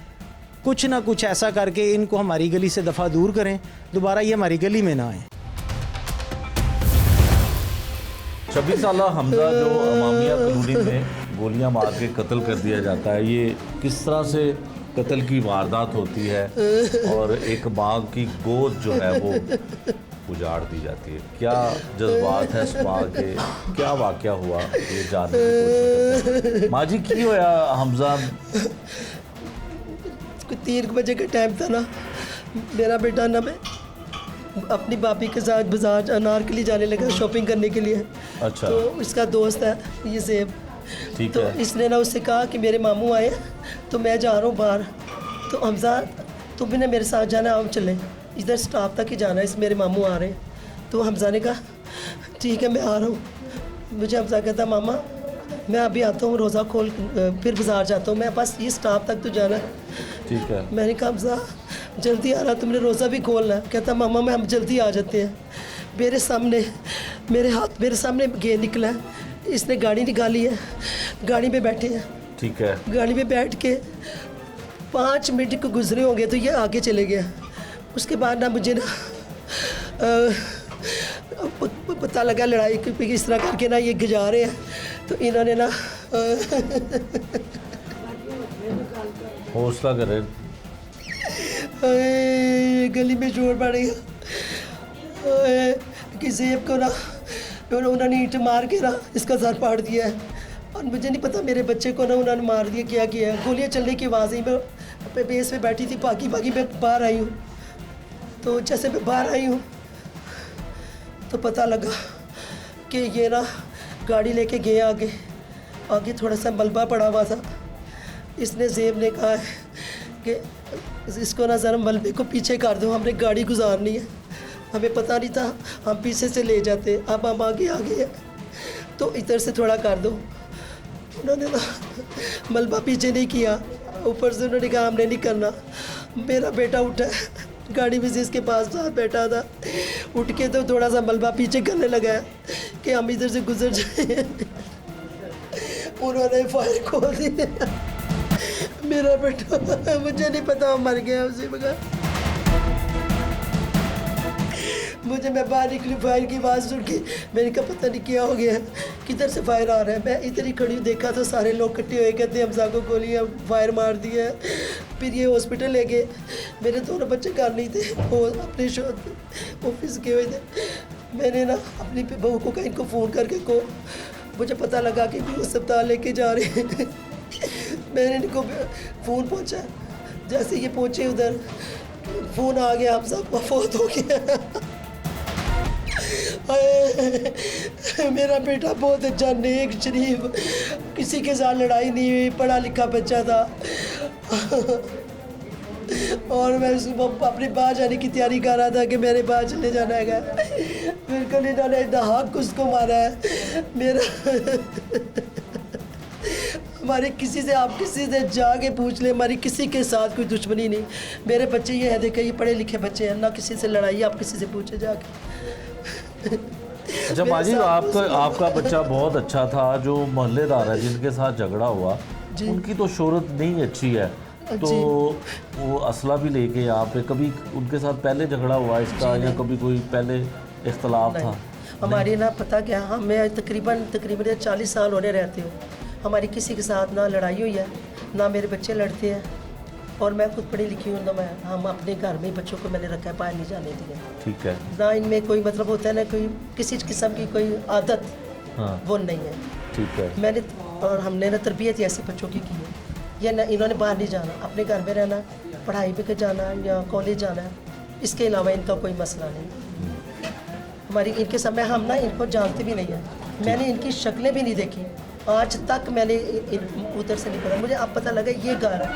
कुछ ना कुछ ऐसा करके इनको हमारी गली से दफ़ा दूर करें, दोबारा ये हमारी गली में ना आए। 26 साला हमजा जो अमामिया कॉलोनी में गोलियां मार के कत्ल कर दिया जाता है, ये किस तरह से कत्ल की वारदात होती है और एक माँ की गोद जो है वो उजाड़ दी जाती है? क्या जज्बात है इस माँ के, क्या वाक़या हुआ ये जानने की कोशिश करते हैं। माँ जी की होया हमजा? 3 बजे का टाइम था ना, मेरा बेटा ना मैं अपनी भाभी के साथ बाजार अनारकली जाने लगा शॉपिंग करने के लिए। अच्छा। तो इसका दोस्त है ये ज़ेब, ठीक तो है। इसने ना उससे कहा कि मेरे मामू आए तो मैं जा रहा हूँ बाहर, तो हमजा तुम ने मेरे साथ जाना, हम चलें, इधर स्टॉप तक ही जाना है, इस मेरे मामू आ रहे हैं। तो हमजा ने कहा ठीक है मैं आ रहा हूँ। मुझे हमजा कहता मामा मैं अभी आता हूँ, रोज़ा खोल फिर बाजार जाता हूँ, मैं बस ये स्टॉप तक तो जाना है। ठीक है। मैंने कहा हमजा जल्दी आ रहा, तुमने रोज़ा भी खोलना है। कहता मामा मैं हम जल्दी आ जाते हैं। मेरे सामने मेरे सामने गेंद निकला है, इसने गाड़ी निकाली है, गाड़ी में बैठे हैं। ठीक है। गाड़ी में बैठ के 5 मिनट को गुजरे होंगे तो ये आगे चले गया। उसके बाद ना मुझे ना पता लगा लड़ाई की इस तरह करके ना ये गुजारे हैं, तो इन्होंने ना हौसला करें, गली में शोर पड़ गया कि ज़ेब को ना उन्होंने ईंट मार के ना इसका सर फाड़ दिया है, और मुझे नहीं पता मेरे बच्चे को ना उन्होंने मार दिया, क्या किया है। गोलियाँ चलने की आवाज़ ही मैं बेस पे बैठी थी, भागी मैं बाहर आई हूँ। तो जैसे मैं बाहर आई हूँ तो पता लगा कि ये ना गाड़ी लेके गए आगे थोड़ा सा मलबा पड़ा हुआ था। इसने ज़ेब ने कहा है कि इसको ना ज़रा मलबे को पीछे कर दो, हमने गाड़ी गुजारनी है। हमें पता नहीं था, हम पीछे से ले जाते, अब हम आगे आ गए, तो इधर से थोड़ा कर दो। उन्होंने ना मलबा पीछे नहीं किया, ऊपर से उन्होंने कहा हमने नहीं करना। मेरा बेटा उठा, गाड़ी में जिसके पास साथ बैठा था, उठ के तो थोड़ा सा मलबा पीछे करने लगा कि हम इधर से गुजर जाए। उन्होंने फायर खोल दिया। मेरा बेटा मुझे नहीं पता मर गया उसी वक्त। मैं बाहर निकली, फायर की आवाज़ सुन के मैंने कहा पता नहीं क्या हो गया, किधर से फायर आ रहा है। मैं इधर ही खड़ी देखा तो सारे लोग इकट्ठे हुए, कहते हमजा को गोलियाँ फायर मार दिया। फिर ये हॉस्पिटल ले गए। मेरे दोनों बच्चे घर नहीं थे, वो अपने ऑफिस गए हुए थे। मैंने ना अपनी बहू को कहीं को फ़ोन करके को मुझे पता लगा कि भी अस्पताल लेके जा रहे हैं। मैंने इनको फ़ोन पहुँचा, जैसे ये पहुँचे उधर फ़ोन आ गया, हमजा वफात हो गया। मेरा बेटा बहुत अच्छा, नेक, शरीफ, किसी के साथ लड़ाई नहीं हुई, पढ़ा लिखा बच्चा था। और मैं अपने बाहर जाने की तैयारी कर रहा था कि मेरे बाहर चले जाना है। बिल्कुल इन्होंने हक उसको मारा है। मेरा हमारे किसी से, आप किसी से जाके पूछ ले, हमारी किसी के साथ कोई दुश्मनी नहीं। मेरे बच्चे ये है, देखे ये पढ़े लिखे बच्चे हैं, ना किसी से लड़ाई, आप किसी से पूछे जाके। अच्छा माँ जी, आपका बच्चा बहुत अच्छा था, जो मोहल्लेदार है जिनके साथ झगड़ा हुआ उनकी तो शोहरत नहीं अच्छी है, तो वो असला भी लेके यहाँ पे, कभी उनके साथ पहले झगड़ा हुआ इसका या कभी कोई पहले इख्तलाफ था? हमारी ना पता क्या, हमें तकरीबन 40 साल होने रहते हो, हमारी किसी के साथ ना लड़ाई हुई है, ना मेरे बच्चे लड़ते हैं, और मैं खुद पढ़ी लिखी हूँ, तो हम अपने घर में बच्चों को मैंने रखा है, बाहर नहीं जाने दिया। ठीक है। ना इनमें कोई मतलब होता है ना कोई किसी किस्म की कोई आदत, वो नहीं है। ठीक है। मैंने और हमने ना तरबियत ऐसे बच्चों की है, ये न इन्होंने बाहर नहीं जाना, अपने घर में रहना, पढ़ाई पे जाना या कॉलेज जाना, इसके अलावा इनका कोई मसला नहीं। हमारी इनके समय हम ना इनको जानते भी नहीं है, मैंने इनकी शक्लें भी नहीं देखी आज तक। मैंने उधर से नहीं पता, मुझे अब पता लगा ये घर है।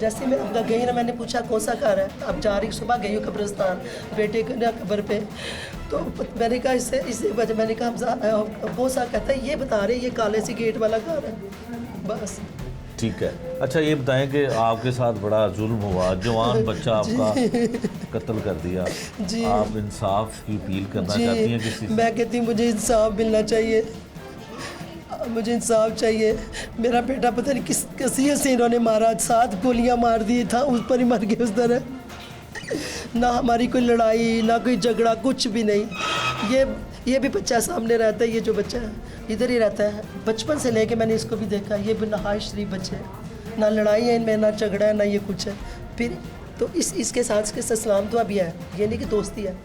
जैसे मैं अब गई ना, मैंने पूछा कौन सा घर है, अब जा रही सुबह गई हूँ कब्रिस्तान बेटे के ना कब्र पे, तो मैंने कहा इससे वजह, मैंने कहा वो सा कहता है ये बता रहे ये काले सी गेट वाला घर है बस। ठीक है, अच्छा ये बताएं कि आपके साथ बड़ा जुल्म हुआ, जवान बच्चा आपका कत्ल कर दिया जी। आप इंसाफ की अपील करना चाहती हैं किसी से? मैं कहती हूँ मुझे इंसाफ मिलना चाहिए, मुझे इंसाफ चाहिए। मेरा बेटा पता नहीं किसी से इन्होंने मारा, 7 गोलियां मार दी था, उस पर ही मर गए उस तरह। ना हमारी कोई लड़ाई ना कोई झगड़ा, कुछ भी नहीं। ये भी बच्चा सामने रहता है, ये जो बच्चा है इधर ही रहता है, बचपन से लेके मैंने इसको भी देखा। ये भी नहाय शरीफ बच्चे हैं, ना लड़ाई है इनमें, ना झगड़ा है, ना ये कुछ है। फिर तो इसके साथ के सलाम दुआ भी है, ये नहीं कि दोस्ती है।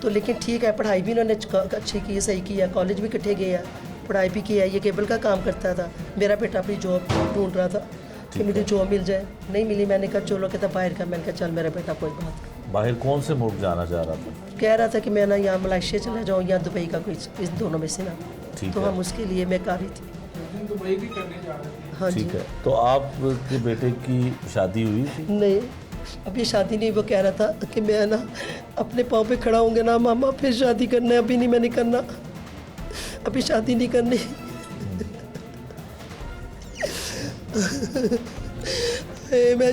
तो लेकिन ठीक है, पढ़ाई भी इन्होंने अच्छी की, सही की है, कॉलेज भी इकट्ठे गए हैं, पढ़ाई भी की है। ये केबल का काम करता था, मेरा बेटा अपनी जॉब ढूंढ रहा था कि मुझे जॉब मिल जाए, नहीं मिली। मैंने कहा चलो, कहता बाहर का। मैंने कहा चल मेरा बेटा कोई बात नहीं। बाहर कौन से मुल्क जाना चाह रहा था? कह रहा था कि मैं ना यहाँ मलेशिया चला जाऊँ या दुबई का, कोई इस दोनों में से ना। तो हम उसके लिए मैं कर रही थी। दुबई भी करने जा रहे थे। हाँ जी। ठीक है, तो आपके बेटे की शादी हुई थी? नहीं, अभी शादी नहीं। वो कह रहा था कि मैं ना अपने पाँव पे खड़ा होंगे ना मामा, फिर शादी करना है, अभी नहीं मैंने करना, अभी शादी नहीं करनी।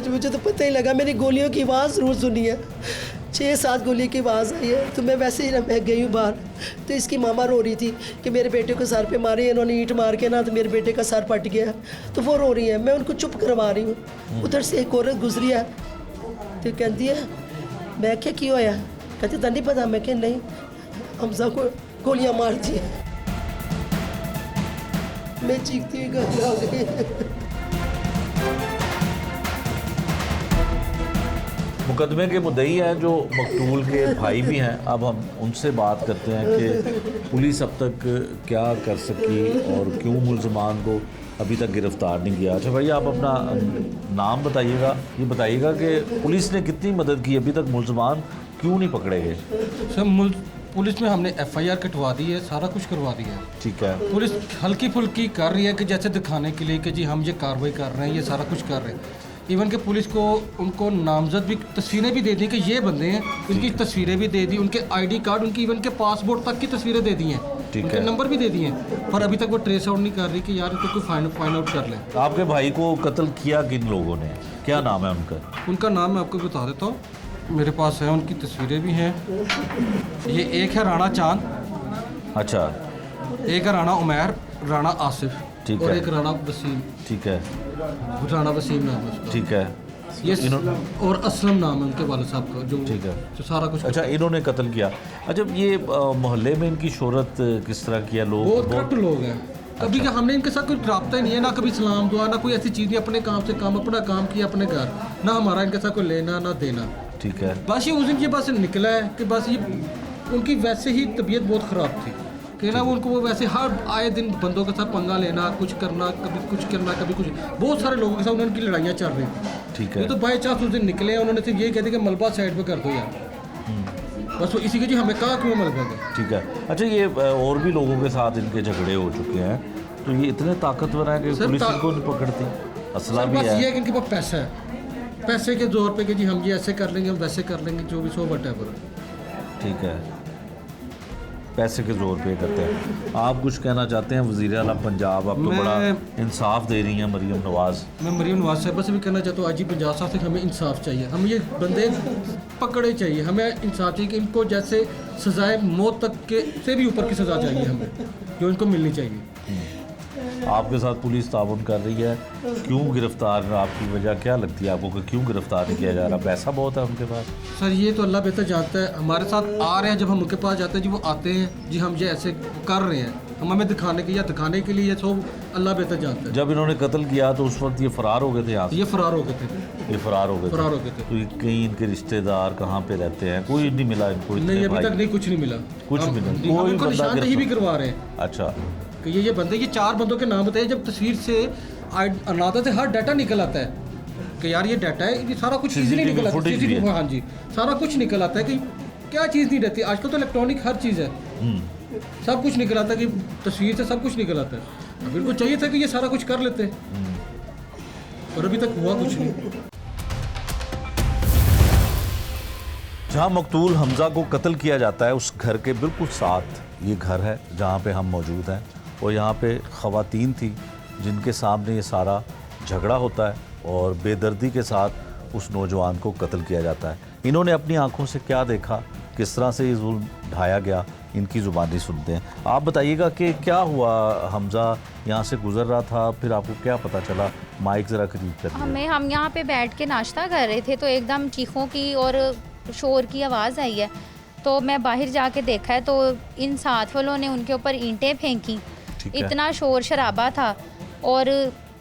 मुझे तो पता ही लगा, मेरी गोलियों की आवाज़ ज़रूर सुनी है, 6-7 गोली की आवाज़ आई है। तो मैं वैसे ही ना मैं गई हूँ बाहर, तो इसकी मामा रो रही थी कि मेरे बेटे को सर पे मारे इन्होंने, ईंट मार के ना, तो मेरे बेटे का सर फट गया। तो वो रो रही है, मैं उनको चुप करवा रही हूँ। उधर से एक औरत गुजरी है, तो कहती है, मैं क्या क्यों होया? कहती तो नहीं पता। मैं क्या नहीं, हमजा को गोलियाँ मार दी। मैं चीखती हुई घर आ गई। मुकदमे के मुद्दई हैं जो मकतूल के भाई भी हैं। अब हम उनसे बात करते हैं कि पुलिस अब तक क्या कर सकी और क्यों मुलजमान को अभी तक गिरफ्तार नहीं किया। अच्छा भाई, आप अपना नाम बताइएगा, ये बताइएगा कि पुलिस ने कितनी मदद की, अभी तक मुलजमान क्यों नहीं पकड़े गए? सर पुलिस में हमने FIR कटवा दी है, सारा कुछ करवा दिया है। ठीक है, पुलिस हल्की फुल्की कर रही है कि जैसे दिखाने के लिए कि जी हम ये कार्रवाई कर रहे हैं, ये सारा कुछ कर रहे हैं। इवन के पुलिस को उनको नामजद भी तस्वीरें भी दे दी कि ये बंदे हैं, उनकी तस्वीरें भी दे दी, उनके ID कार्ड, उनकी इवन के पासपोर्ट तक की तस्वीरें दे दी हैं, उनके नंबर भी दे दिए हैं, पर अभी तक वो ट्रेस आउट नहीं कर रही कि यार इनको कोई फाइंड आउट कर लें। आपके भाई को कत्ल किया किन लोगों ने, क्या नाम है उनका? उनका नाम मैं आपको बता देता हूँ, मेरे पास है, उनकी तस्वीरें भी हैं। ये एक है राणा चांद, अच्छा, एक है राणा उमैर, राणा आसिफ, ठीक और है, एक राणा वसीम। ठीक है, राणा वसीम नाम है उसका। ठीक है, ये और असलम नाम है उनके वाले साहब का, जो ठीक है, जो सारा कुछ। अच्छा, इन्होंने कत्ल किया। अच्छा, ये मोहल्ले में इनकी शोहरत किस तरह की है? लोग बहुत करप्ट लोग हैं। कभी का हमने इनके साथ कोई रब्ता ही नहीं है, ना कभी सलाम दुआ, ना कोई ऐसी चीज़ नहीं। अपने काम से काम, अपना काम किया अपने घर, ना हमारा इनके साथ कोई लेना ना देना। ठीक है, बस ये उस दिन ये बस निकला है कि बस ये उनकी वैसे ही तबीयत बहुत ख़राब थी कि ना, वो उनको वो वैसे हर आए दिन बंदों के साथ पंगा लेना, कुछ करना, कभी कुछ करना, कभी कुछ, बहुत सारे लोगों के साथ उनकी लड़ाइयाँ चल रही थी। ठीक है, ये तो बाई चांस उस दिन निकले हैं, उन्होंने सिर्फ यही कह दिया कि मलबा साइड पे कर दो यार, बस वो इसी के जी हमें कहा क्यों मलबा का। ठीक है। अच्छा, ये और भी लोगों के साथ इनके झगड़े हो चुके हैं, तो ये इतने ताकतवर हैं कि पुलिस इनको नहीं पकड़ती? असला भी बस है? ये है कि इनके पास पैसा है, पैसे के जोर पे कि जी हम ये ऐसे कर लेंगे, हम वैसे कर लेंगे, जो भी सो वटेवर। ठीक है, पैसे के जोर पे करते हैं। आप कुछ कहना चाहते हैं? वज़ीर आला पंजाब आप तो बड़ा इंसाफ दे रही हैं मरीम नवाज़। मैं मरीम नवाज़ साहब से भी कहना चाहता हूँ, आज ही पंजाब साहब से हमें इंसाफ चाहिए, हमें ये बंदे पकड़े चाहिए, हमें इंसाफ चाहिए कि इनको जैसे सज़ाए मौत तक के से भी ऊपर की सज़ा चाहिए हमें, जो इनको मिलनी चाहिए। आपके साथ पुलिस ताउन कर रही है, क्यों गिरफ्तार, आपकी वजह क्या लगती है आपको कि क्यों गिरफ्तार नहीं किया जा रहा? पैसा बहुत है उनके पास? सर ये तो अल्लाह बेहतर जानता है, हमारे साथ आ रहे हैं, जब हम उनके पास जाते हैं जी वो आते हैं जी हम ये ऐसे कर रहे हैं, हम हमें दिखाने के या दिखाने के लिए, ये सब अल्लाह बेहतर जानता है। जब इन्होंने कत्ल किया तो उस वक्त ये फरार हो गए थे यहाँ से? ये फरार हो गए थे। ये फरार हो गए थे। तो ये कहीं इनके रिश्तेदार कहाँ पे रहते हैं? कोई नहीं मिला इनको? नहीं, अभी तक नहीं, कुछ नहीं मिला, कुछ भी नहीं, कोई निशानदेही भी करवा रहे हैं। अच्छा, कि ये बंदे, ये 4 बंदों के नाम बताए, जब तस्वीर से अनादर से हर डाटा निकल आता है कि यार ये डाटा है, ये सारा कुछ इजीली निकल आता है। CCTV, हाँ जी, सारा कुछ निकल आता है कि क्या चीज़ नहीं रहती। आजकल तो इलेक्ट्रॉनिक हर चीज़ है, सब कुछ निकल आता है कि तस्वीर से सब कुछ निकल आता है। अब इनको चाहिए था कि ये सारा कुछ कर लेते, और अभी तक हुआ कुछ नहीं। जहां मकतूल हमजा को कत्ल किया जाता है उस घर के बिल्कुल साथ ये घर है जहां पे हम मौजूद हैं, और यहाँ पे ख़वातीन थी जिनके सामने ये सारा झगड़ा होता है और बेदर्दी के साथ उस नौजवान को कत्ल किया जाता है। इन्होंने अपनी आंखों से क्या देखा, किस तरह से ये जुल्म ढाया गया, इनकी ज़ुबानी सुनते हैं। आप बताइएगा कि क्या हुआ, हमजा यहाँ से गुजर रहा था, फिर आपको क्या पता चला? माइक ज़रा करीब कर। हम यहाँ पे बैठ के नाश्ता कर रहे थे तो एकदम चीखों की और शोर की आवाज़ आई है, तो मैं बाहर जाके देखा है तो इन साथ वालों ने उनके ऊपर ईंटें फेंकी। इतना शोर शराबा था और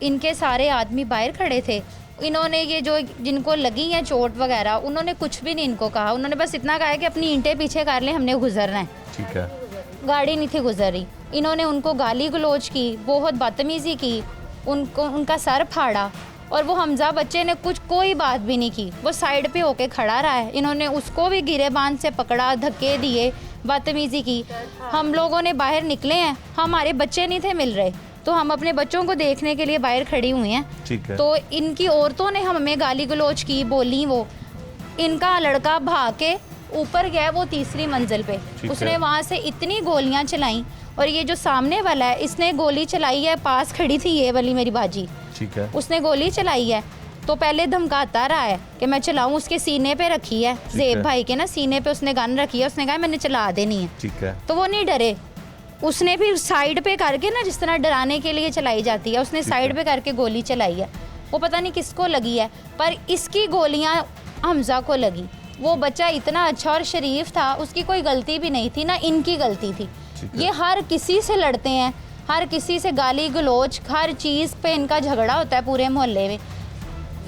इनके सारे आदमी बाहर खड़े थे। इन्होंने ये जो जिनको लगी हैं चोट वगैरह, उन्होंने कुछ भी नहीं इनको कहा, उन्होंने बस इतना कहा कि अपनी ईंटें पीछे कर लें, हमने गुजरना है। ठीक है। गाड़ी नहीं थी गुजर रही। इन्होंने उनको गाली गलोच की, बहुत बदतमीज़ी की, उनको उनका सर फाड़ा, और वो हमजा बच्चे ने कोई बात भी नहीं की, वो साइड पे होके खड़ा रहा है। इन्होंने उसको भी गिरेबान से पकड़ा, धक्के दिए, बदतमीज़ी की। हम लोगों ने बाहर निकले हैं, हमारे बच्चे नहीं थे मिल रहे, तो हम अपने बच्चों को देखने के लिए बाहर खड़ी हुई हैं। ठीक है। तो इनकी औरतों ने हमें गाली गलोच की, बोली। वो इनका लड़का भाग के ऊपर गया वो तीसरी मंजिल पे, उसने वहाँ से इतनी गोलियाँ चलाई, और ये जो सामने वाला है इसने गोली चलाई है, पास खड़ी थी ये वाली मेरी बाजी, ठीक है, उसने गोली चलाई है। तो पहले धमकाता रहा है कि मैं चलाऊं, उसके सीने पे रखी है, ज़ेब भाई के ना सीने पे उसने गन रखी है, उसने कहा मैंने चला देनी है। ठीक है। तो वो नहीं डरे, उसने फिर साइड पे करके ना, जिस तरह डराने के लिए चलाई जाती है, उसने साइड पे करके गोली चलाई है। वो पता नहीं किसको लगी है, पर इसकी गोलियां हमजा को लगी। वो बच्चा इतना अच्छा और शरीफ था, उसकी कोई गलती भी नहीं थी, ना इनकी गलती थी। ये हर किसी से लड़ते हैं, हर किसी से गाली गलोच, हर चीज़ पे इनका झगड़ा होता है पूरे मोहल्ले में।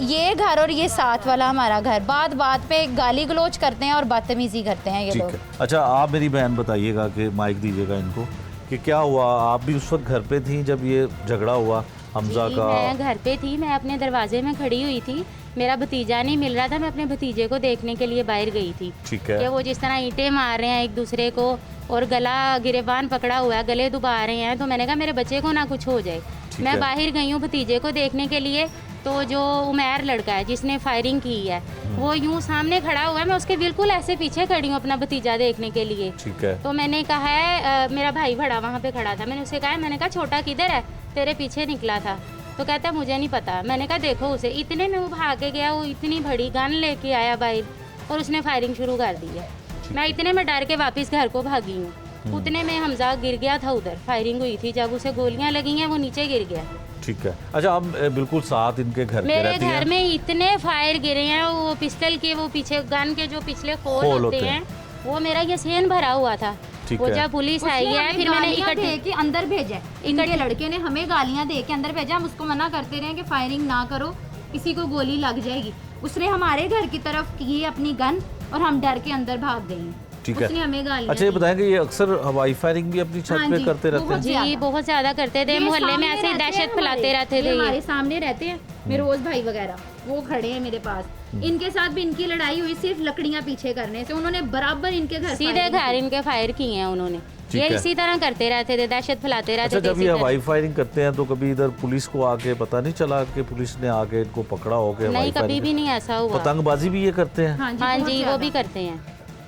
ये घर और ये साथ वाला हमारा घर, बात बात पे गाली गलोच करते हैं और बदतमीजी करते हैं ये लोग। अच्छा, आप मेरी बहन बताइएगा कि माइक दीजिएगा इनको, कि क्या हुआ? आप भी उस वक्त घर पे थी जब ये झगड़ा हुआ हमजा का? मैं घर पे थी, मैं अपने दरवाजे में खड़ी हुई थी, मेरा भतीजा नहीं मिल रहा था, मैं अपने भतीजे को देखने के लिए बाहर गई थी। ठीक है। कि वो जिस तरह ईंटें मार रहे हैं एक दूसरे को और गला गिरेबान पकड़ा हुआ है, गले दुबा रहे हैं, तो मैंने कहा मेरे बच्चे को ना कुछ हो जाए। मैं बाहर गई हूँ भतीजे को देखने के लिए, तो जो उमैर लड़का है जिसने फायरिंग की है वो यूं सामने खड़ा हुआ है, मैं उसके बिल्कुल ऐसे पीछे खड़ी हूँ अपना भतीजा देखने के लिए। ठीक है। तो मैंने कहा है मेरा भाई बड़ा वहाँ पे खड़ा था, मैंने उसे कहा, मैंने कहा छोटा किधर है, तेरे पीछे निकला था। तो कहता है मुझे नहीं पता। मैंने कहा देखो उसे, इतने में वो भाग के गया, वो इतनी बड़ी गन लेके आया बाहर और उसने फायरिंग शुरू कर दी है। मैं इतने में डर के वापस घर को भागी हूँ। उतने में हमजा गिर गया था, उधर फायरिंग हुई थी, जब उसे गोलियां लगी हैं वो नीचे गिर गया। ठीक है। अच्छा, आप बिल्कुल साथ इनके घर मेरे घर में इतने फायर गिरे हैं, वो पिस्टल के, वो पीछे गन के जो पिछले खोल होते हैं, वो मेरा ये सेन भरा हुआ था। वो जब पुलिस आई है फिर मैंने इकट्ठे के अंदर भेजा, इनके लड़के ने हमें गालियां दे के अंदर भेजा। हम उसको मना करते रहे कि फायरिंग ना करो, किसी को गोली लग जाएगी। उसने हमारे घर की तरफ की अपनी गन और हम डर के अंदर भाग गए। ठीक है। उसने हमें गालियां। अच्छा, ये बताएंगे ये अक्सर हवाई फायरिंग भी अपनी छत पे करते रहते हैं? जी बहुत ज्यादा करते थे, मोहल्ले में ऐसे दहशत फैलाते रहते थे। हमारे सामने रहते हैं मेरोज भाई वगैरह, वो खड़े हैं मेरे पास। इनके साथ भी इनकी लड़ाई हुई सिर्फ लकड़ियां पीछे करने से, उन्होंने बराबर इनके घर सीधे घर इनके फायर किए हैं उन्होंने। ये इसी तरह करते रहते थे, दहशत फैलाते रहते थे। अच्छा, जब ये हवाई फायरिंग करते हैं तो कभी इधर पुलिस को आके पता नहीं चला कि पुलिस ने आके इनको पकड़ा हो के? नहीं, कभी भी नहीं ऐसा हुआ। पतंगबाजी भी ये करते हैं? हाँ जी, वो भी करते हैं।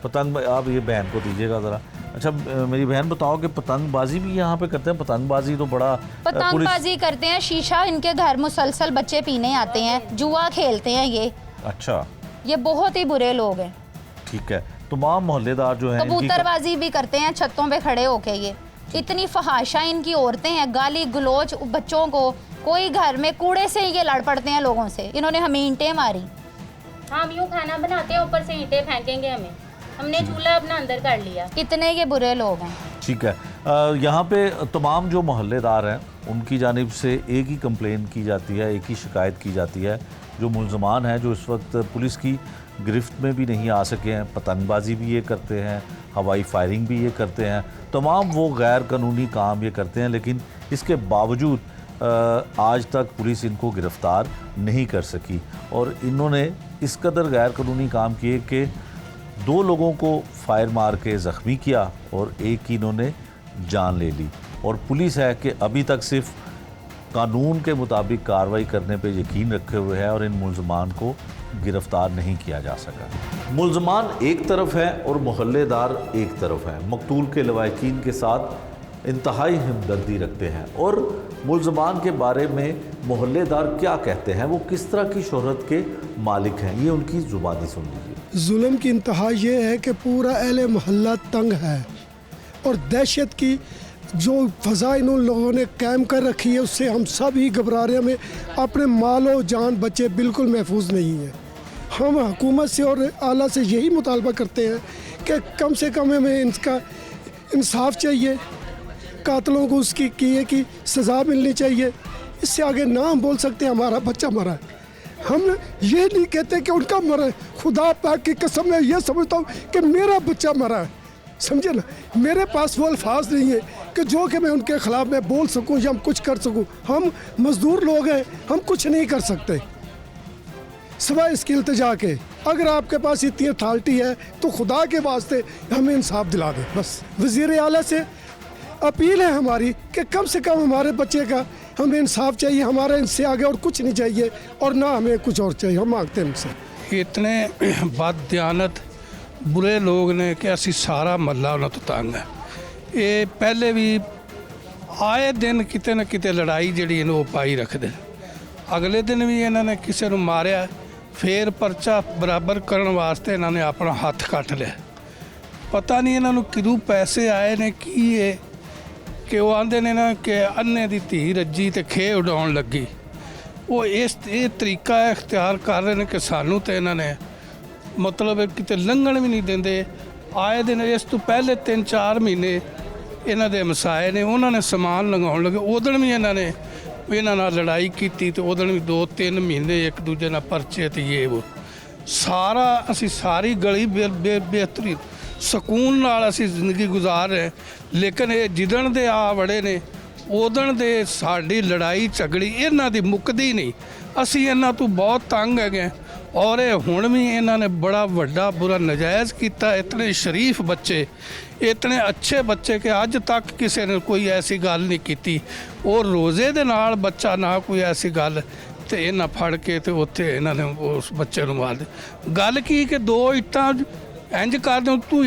पतंग, आप ये बहन को दीजिएगा ज़रा। अच्छा मेरी बहन बताओ कि पतंगबाजी भी यहाँ पे करते हैं? पतंगबाजी तो बड़ा पतंगबाजी करते हैं, शीशा इनके घर मुसलसल बच्चे पीने आते हैं, जुआ खेलते हैं ये। अच्छा, ये बहुत ही बुरे लोग हैं। ठीक है। तमाम मोहल्लेदार जो हैं कबूतरबाजी भी करते हैं छतों पे खड़े होके। ये इतनी फहाशा इनकी औरतें हैं, गाली गलोच बच्चों को। कोई घर में कूड़े से ये लड़ पड़ते हैं लोगों से। इन्होंने हमें ईंटें मारी। हम यूँ खाना बनाते हैं, ऊपर से ईंटें फेंकेंगे हमें, हमने चूल्हा अपना अंदर कर लिया। कितने ये बुरे लोग हैं। ठीक है। यहाँ पे तमाम जो मोहल्लेदार हैं उनकी जानिब से एक ही कंप्लेन की जाती है, एक ही शिकायत की जाती है। जो मुलजमान हैं जो इस वक्त पुलिस की गिरफ्त में भी नहीं आ सके हैं, पतंगबाजी भी ये करते हैं, हवाई फायरिंग भी ये करते हैं, तमाम वो गैर कानूनी काम ये करते हैं, लेकिन इसके बावजूद आज तक पुलिस इनको गिरफ्तार नहीं कर सकी और इन्होंने इस कदर गैर कानूनी काम किए कि 2 लोगों को फायर मार के ज़ख्मी किया और एक की इन्होंने जान ले ली। और पुलिस है कि अभी तक सिर्फ कानून के मुताबिक कार्रवाई करने पे यकीन रखे हुए है और इन मुल्ज़मान को गिरफ्तार नहीं किया जा सका। मुल्ज़मान एक तरफ है और मोहल्लेदार एक तरफ है। मकतूल के लवाहिकीन के साथ इंतहाई हमदर्दी रखते हैं और मुल्ज़मान के बारे में मोहल्लेदार क्या कहते हैं, वो किस तरह की शोहरत के मालिक हैं, ये उनकी ज़ुबानी सुन लीजिए। जुल्म की इंतहा ये है कि पूरा अहले मोहल्ला तंग है और दहशत की जो फ़ज़ा इन लोगों ने कायम कर रखी है उससे हम सब ही घबरा रहे हैं। हमें अपने मालो जान बच्चे बिल्कुल महफूज नहीं है। हम हुकूमत से और आला से यही मुतालबा करते हैं कि कम से कम हमें इनका इंसाफ चाहिए, कातलों को उसकी किए की सज़ा मिलनी चाहिए। इससे आगे ना हम बोल सकते हमारा बच्चा मरा है। हम ये नहीं कहते कि उनका मरा है, खुदा पाक की कसम मैं ये समझता हूँ कि मेरा बच्चा मरा है, समझे ना। मेरे पास वो अल्फाज नहीं है कि जो कि मैं उनके ख़िलाफ़ मैं बोल सकूं या हम कुछ कर सकूं। हम मज़दूर लोग हैं, हम कुछ नहीं कर सकते सिवाय इसकी इल्तिजा के। अगर आपके पास इतनी अथॉरिटी है तो खुदा के वास्ते हमें इंसाफ दिला दें। बस वज़ीर आला से अपील है हमारी कि कम से कम हमारे बच्चे का हमें इंसाफ चाहिए। हमारा इनसे आगे और कुछ नहीं चाहिए और ना हमें कुछ और चाहिए। हम मांगते हैं उनसे। इतने बददियानत बुरे लोग ने कि असी सारा मल्ला उन्होंने तो तंग है। ये पहले भी आए दिन किते न किते लड़ाई जी वो पाई रखते। अगले दिन भी इन्होंने किसी को मारिया, फिर परचा बराबर करने वास्ते इन्होंने अपना हाथ कट लिया। पता नहीं इन्हों किदू पैसे आए ने की है कि वो आंदे ने ना कि अन्ने दी धी रज्जी तो खे उड़ाउण लगी। वो इस ये तरीका इख्तियार कर रहे हैं कि सानू तो इन्होंने मतलब किते लंघण भी नहीं देंदे। आए दिन इस तो पहले 3-4 महीने इन्हों के मसाए ने, उन्होंने समान लंघाउण लगे। उदण भी इन्होंने इन्हों नाल लड़ाई की तो उदण भी 2-3 महीने एक दूजे नाल परचे ते ये वो सारा असी सारी गली बेहतरीन ਸਕੂਨ ਨਾਲ ਅਸੀਂ ਜ਼ਿੰਦਗੀ ਗੁਜ਼ਾਰ ਰਹੇ। ਲੇਕਿਨ ਇਹ ਜਿੱਦਣ ਦੇ ਆ ਵੜੇ ਨੇ ਉਦਣ ਦੇ ਸਾਡੀ ਲੜਾਈ ਝਗੜੀ ਇਹਨਾਂ ਦੀ ਮੁੱਕਦੀ ਨਹੀਂ। ਅਸੀਂ ਇਹਨਾਂ ਤੋਂ ਬਹੁਤ ਤੰਗ ਹੈਗੇ ਔਰ ਇਹ ਹੁਣ ਵੀ ਇਹਨਾਂ ਨੇ ਬੜਾ ਵੱਡਾ ਬੁਰਾ ਨਜਾਇਜ਼ ਕੀਤਾ। ਇਤਨੇ ਸ਼ਰੀਫ ਬੱਚੇ, ਇਤਨੇ ਅੱਛੇ ਬੱਚੇ ਕਿ ਅੱਜ ਤੱਕ ਕਿਸੇ ਨੇ ਕੋਈ ਐਸੀ ਗੱਲ ਨਹੀਂ ਕੀਤੀ। ਉਹ ਰੋਜ਼ੇ ਦੇ ਨਾਲ ਬੱਚਾ ਨਾ ਕੋਈ ਐਸੀ ਗੱਲ ਤੇ ਇਹਨਾਂ ਫੜ ਕੇ ਤੇ ਉੱਥੇ ਇਹਨਾਂ ਨੇ ਉਸ ਬੱਚੇ ਨੂੰ ਮਾਰ ਦੇ। ਗੱਲ ਕੀ ਕਿ 2 ਇੱਟਾਂ ਇੰਜ ਕਰ ਦਿਓ ਤੂੰ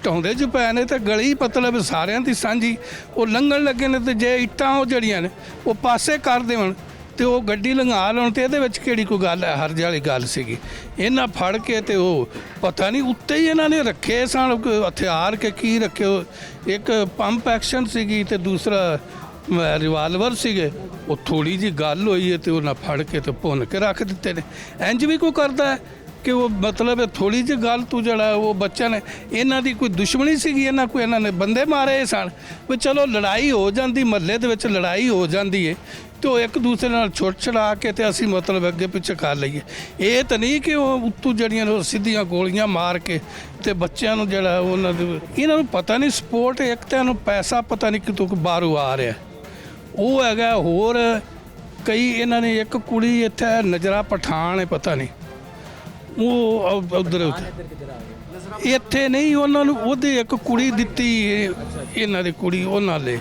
ਢਾਉਂਦੇ 'ਚ ਪੈ ਨੇ ਤੇ ਗਲੀ ਮਤਲਬ ਸਾਰਿਆਂ ਦੀ ਸਾਂਝੀ ਉਹ ਲੰਘਣ ਲੱਗੇ ਨੇ ਤੇ ਜੇ ਇੱਟਾਂ ਉਹ ਜਿਹੜੀਆਂ ਨੇ ਉਹ ਪਾਸੇ ਕਰ ਦੇਵਣ ਤੇ ਉਹ ਗੱਡੀ ਲੰਘਾ ਲੈਣ ਤੇ ਇਹਦੇ ਵਿੱਚ ਕਿਹੜੀ ਕੋਈ ਗੱਲ ਹੈ, ਹਰਜ ਵਾਲੀ ਗੱਲ ਸੀਗੀ। ਇਹਨਾਂ ਫੜ ਕੇ ਤੇ ਉਹ ਪਤਾ ਨਹੀਂ ਉੱਤੇ ਹੀ ਇਹਨਾਂ ਨੇ ਰੱਖੇ ਸਨ ਹਥਿਆਰ ਕੇ ਕੀ ਰੱਖੇ। ਇੱਕ ਪੰਪ ਐਕਸ਼ਨ ਸੀਗੀ ਤੇ ਦੂਸਰਾ ਰਿਵਾਲਵਰ ਸੀਗੇ। ਉਹ ਥੋੜੀ ਜੀ ਗੱਲ ਹੋਈ ਹੈ ਤੇ ਉਹਨਾਂ ਫੜ ਕੇ ਤੇ ਭੁੰਨ ਕੇ ਰੱਖ ਦਿੱਤੇ ਨੇ। ਇੰਜ ਵੀ ਕੋਈ ਕਰਦਾ ਹੈ कि वो मतलब थोड़ी जी गल तू जड़ा वो बच्चा ने इन्हों की कोई दुश्मनी सी, इन्होंने बंदे मारे सन भी चलो लड़ाई हो जाती, महल्ले के लड़ाई हो जाती है तो एक दूसरे नाल छुट छड़ा के ते असी मतलब अगे पिछे कर लीए। ये तो नहीं कि वो उत्तों जड़ियाँ सीधियाँ गोलियां मार के ते बच्चों को जड़ा इन्हों पता नहीं सपोर्ट। एक तो इन्हों पैसा पता नहीं कितों बाहरों आ रहा वो है। होर कई इन्होंने एक कुड़ी इत्थे नजरा पठान है पता नहीं ਉਹ ਉਧਰ ਇੱਥੇ ਨਹੀਂ ਉਹਨਾਂ ਨੂੰ ਉਹਦੇ ਇੱਕ ਕੁੜੀ ਦਿੱਤੀ ਇਹਨਾਂ ਦੀ ਕੁੜੀ ਉਹਨਾਂ ਲਈ।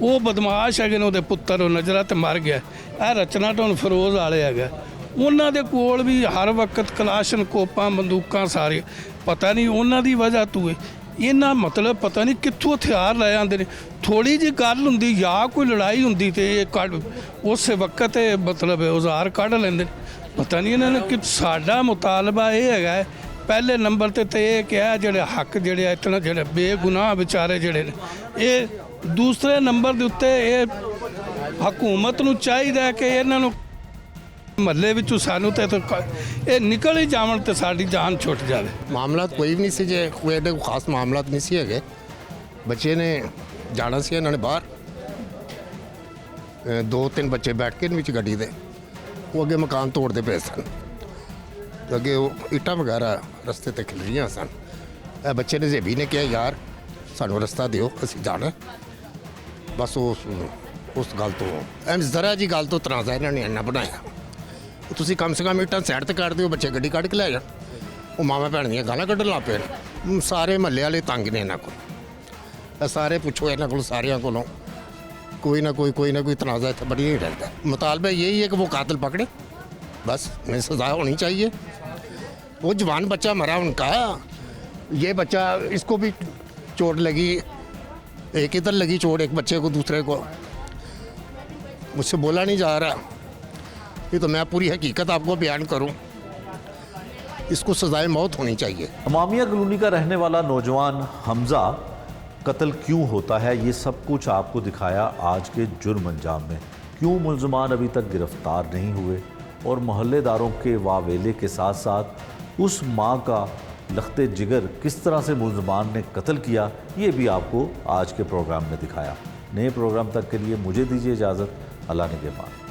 ਉਹ ਬਦਮਾਸ਼ ਹੈਗੇ ਨੇ, ਉਹਦੇ ਪੁੱਤਰ ਉਹ ਨਜ਼ਰਾਂ ਤੇ ਮਰ ਗਿਆ। ਇਹ ਰਚਨਾ ਟੋਨ ਫਰੋਜ਼ ਵਾਲੇ ਹੈਗਾ, ਉਹਨਾਂ ਦੇ ਕੋਲ ਵੀ ਹਰ ਵਕਤ ਕਲਾਸ਼ਨ ਕੋਪਾਂ ਬੰਦੂਕਾਂ ਸਾਰੇ। ਪਤਾ ਨਹੀਂ ਉਹਨਾਂ ਦੀ ਵਜ੍ਹਾ ਤੋਂ ਇਹਨਾਂ ਮਤਲਬ ਪਤਾ ਨਹੀਂ ਕਿੱਥੋਂ ਹਥਿਆਰ ਲੈ ਆਉਂਦੇ ਨੇ। ਥੋੜੀ ਜਿਹੀ ਗੱਲ ਹੁੰਦੀ ਜਾਂ ਕੋਈ ਲੜਾਈ ਹੁੰਦੀ ਤੇ ਇਹ ਕੱਢ ਉਸੇ ਵਕਤ ਇਹ ਮਤਲਬ ਔਜ਼ਾਰ ਕੱਢ ਲੈਂਦੇ ਨੇ। ਪਤਾ ਨਹੀਂ ਇਹਨਾਂ ਨੇ ਕਿ ਸਾਡਾ ਮੁਤਾਲਬਾ ਇਹ ਹੈਗਾ ਪਹਿਲੇ ਨੰਬਰ ਤੇ ਇਹ ਕਿਹਾ ਜਿਹੜੇ ਹੱਕ ਜਿਹੜੇ ਇਤਨਾ ਜਿਹੜੇ ਬੇਗੁਨਾਹ ਵਿਚਾਰੇ ਜਿਹੜੇ ਨੇ ਇਹ ਦੂਸਰੇ ਨੰਬਰ ਦੇ ਉੱਤੇ ਇਹ ਹਕੂਮਤ ਨੂੰ ਚਾਹੀਦਾ ਕਿ ਇਹਨਾਂ ਨੂੰ ਮਹੱਲੇ ਵਿੱਚੋਂ ਸਾਨੂੰ ਤੇ ਇਹ ਨਿਕਲ ਹੀ ਜਾਵਣ ਤੇ ਸਾਡੀ ਜਾਨ ਛੁੱਟ ਜਾਵੇ। ਮਾਮਲਾ ਕੋਈ ਵੀ ਨਹੀਂ ਸੀ, ਜੇ ਕੋਈ ਐਡੇ ਖਾਸ ਮਾਮਲਾ ਨਹੀਂ ਸੀ ਹੈਗੇ। ਬੱਚੇ ਨੇ ਜਾਣਾ ਸੀ ਇਹਨਾਂ ਨੇ ਬਾਹਰ, 2-3 ਬੱਚੇ ਬੈਠ ਕੇ ਵਿੱਚ ਗੱਡੀ ਦੇ ਉਹ ਅੱਗੇ ਮਕਾਨ ਤੋੜਦੇ ਪਏ ਸਨ। ਅੱਗੇ ਉਹ ਇੱਟਾਂ ਵਗੈਰਾ ਰਸਤੇ ਤੇ ਖਿਲ ਰਹੀਆਂ ਸਨ। ਇਹ ਬੱਚੇ ਨੇ ਜ਼ੇਬੀ ਨੇ ਕਿਹਾ ਯਾਰ ਸਾਨੂੰ ਰਸਤਾ ਦਿਓ ਅਸੀਂ ਜਾਣਾ। ਬਸ ਉਹ ਉਸ ਗੱਲ ਤੋਂ ਐਂ ਜ਼ਰਾ ਜੀ ਗੱਲ ਤੋਂ ਤਨਾਜ਼ਾ ਇਹਨਾਂ ਨੇ ਇੰਨਾ ਬਣਾਇਆ। ਤੁਸੀਂ ਕਮ ਸੇ ਕਮ ਇੱਟਾਂ ਸਾਈਡ ਤੇ ਕੱਢ ਦਿਓ, ਬੱਚੇ ਗੱਡੀ ਕੱਢ ਕੇ ਲੈ ਜਾਣ। ਉਹ ਮਾਵਾਂ ਭੈਣ ਦੀਆਂ ਗਾਲਾਂ ਕੱਢਣ ਲੱਗ ਪਏ ਨੇ। ਸਾਰੇ ਮਹੱਲੇ ਵਾਲੇ ਤੰਗ ਨੇ ਇਹਨਾਂ ਕੋਲ। ਇਹ ਸਾਰੇ ਪੁੱਛੋ ਇਹਨਾਂ ਕੋਲ, ਸਾਰਿਆਂ ਕੋਲੋਂ कोई ना कोई तनाज़ा इतना बड़ी नहीं रहता। मुतालबा यही है कि वो कातिल पकड़े, बस उन्हें सज़ा होनी चाहिए। वो जवान बच्चा मरा उनका, ये बच्चा इसको भी चोट लगी, एक इधर लगी चोट, एक बच्चे को दूसरे को। मुझसे बोला नहीं जा रहा, ये तो मैं पूरी हकीकत आपको बयान करूं। इसको सज़ाए मौत होनी चाहिए। इमामिया कॉलोनी का रहने वाला नौजवान हमजा कत्ल क्यों होता है, ये सब कुछ आपको दिखाया आज के जुर्म अंजाम में। क्यों मुल्ज़मान अभी तक गिरफ्तार नहीं हुए और मोहल्लेदारों के वावेले के साथ साथ उस माँ का लख्ते जिगर किस तरह से मुल्ज़मान ने कत्ल किया, ये भी आपको आज के प्रोग्राम में दिखाया। नए प्रोग्राम तक के लिए मुझे दीजिए इजाज़त। अल्लाह निगहबान।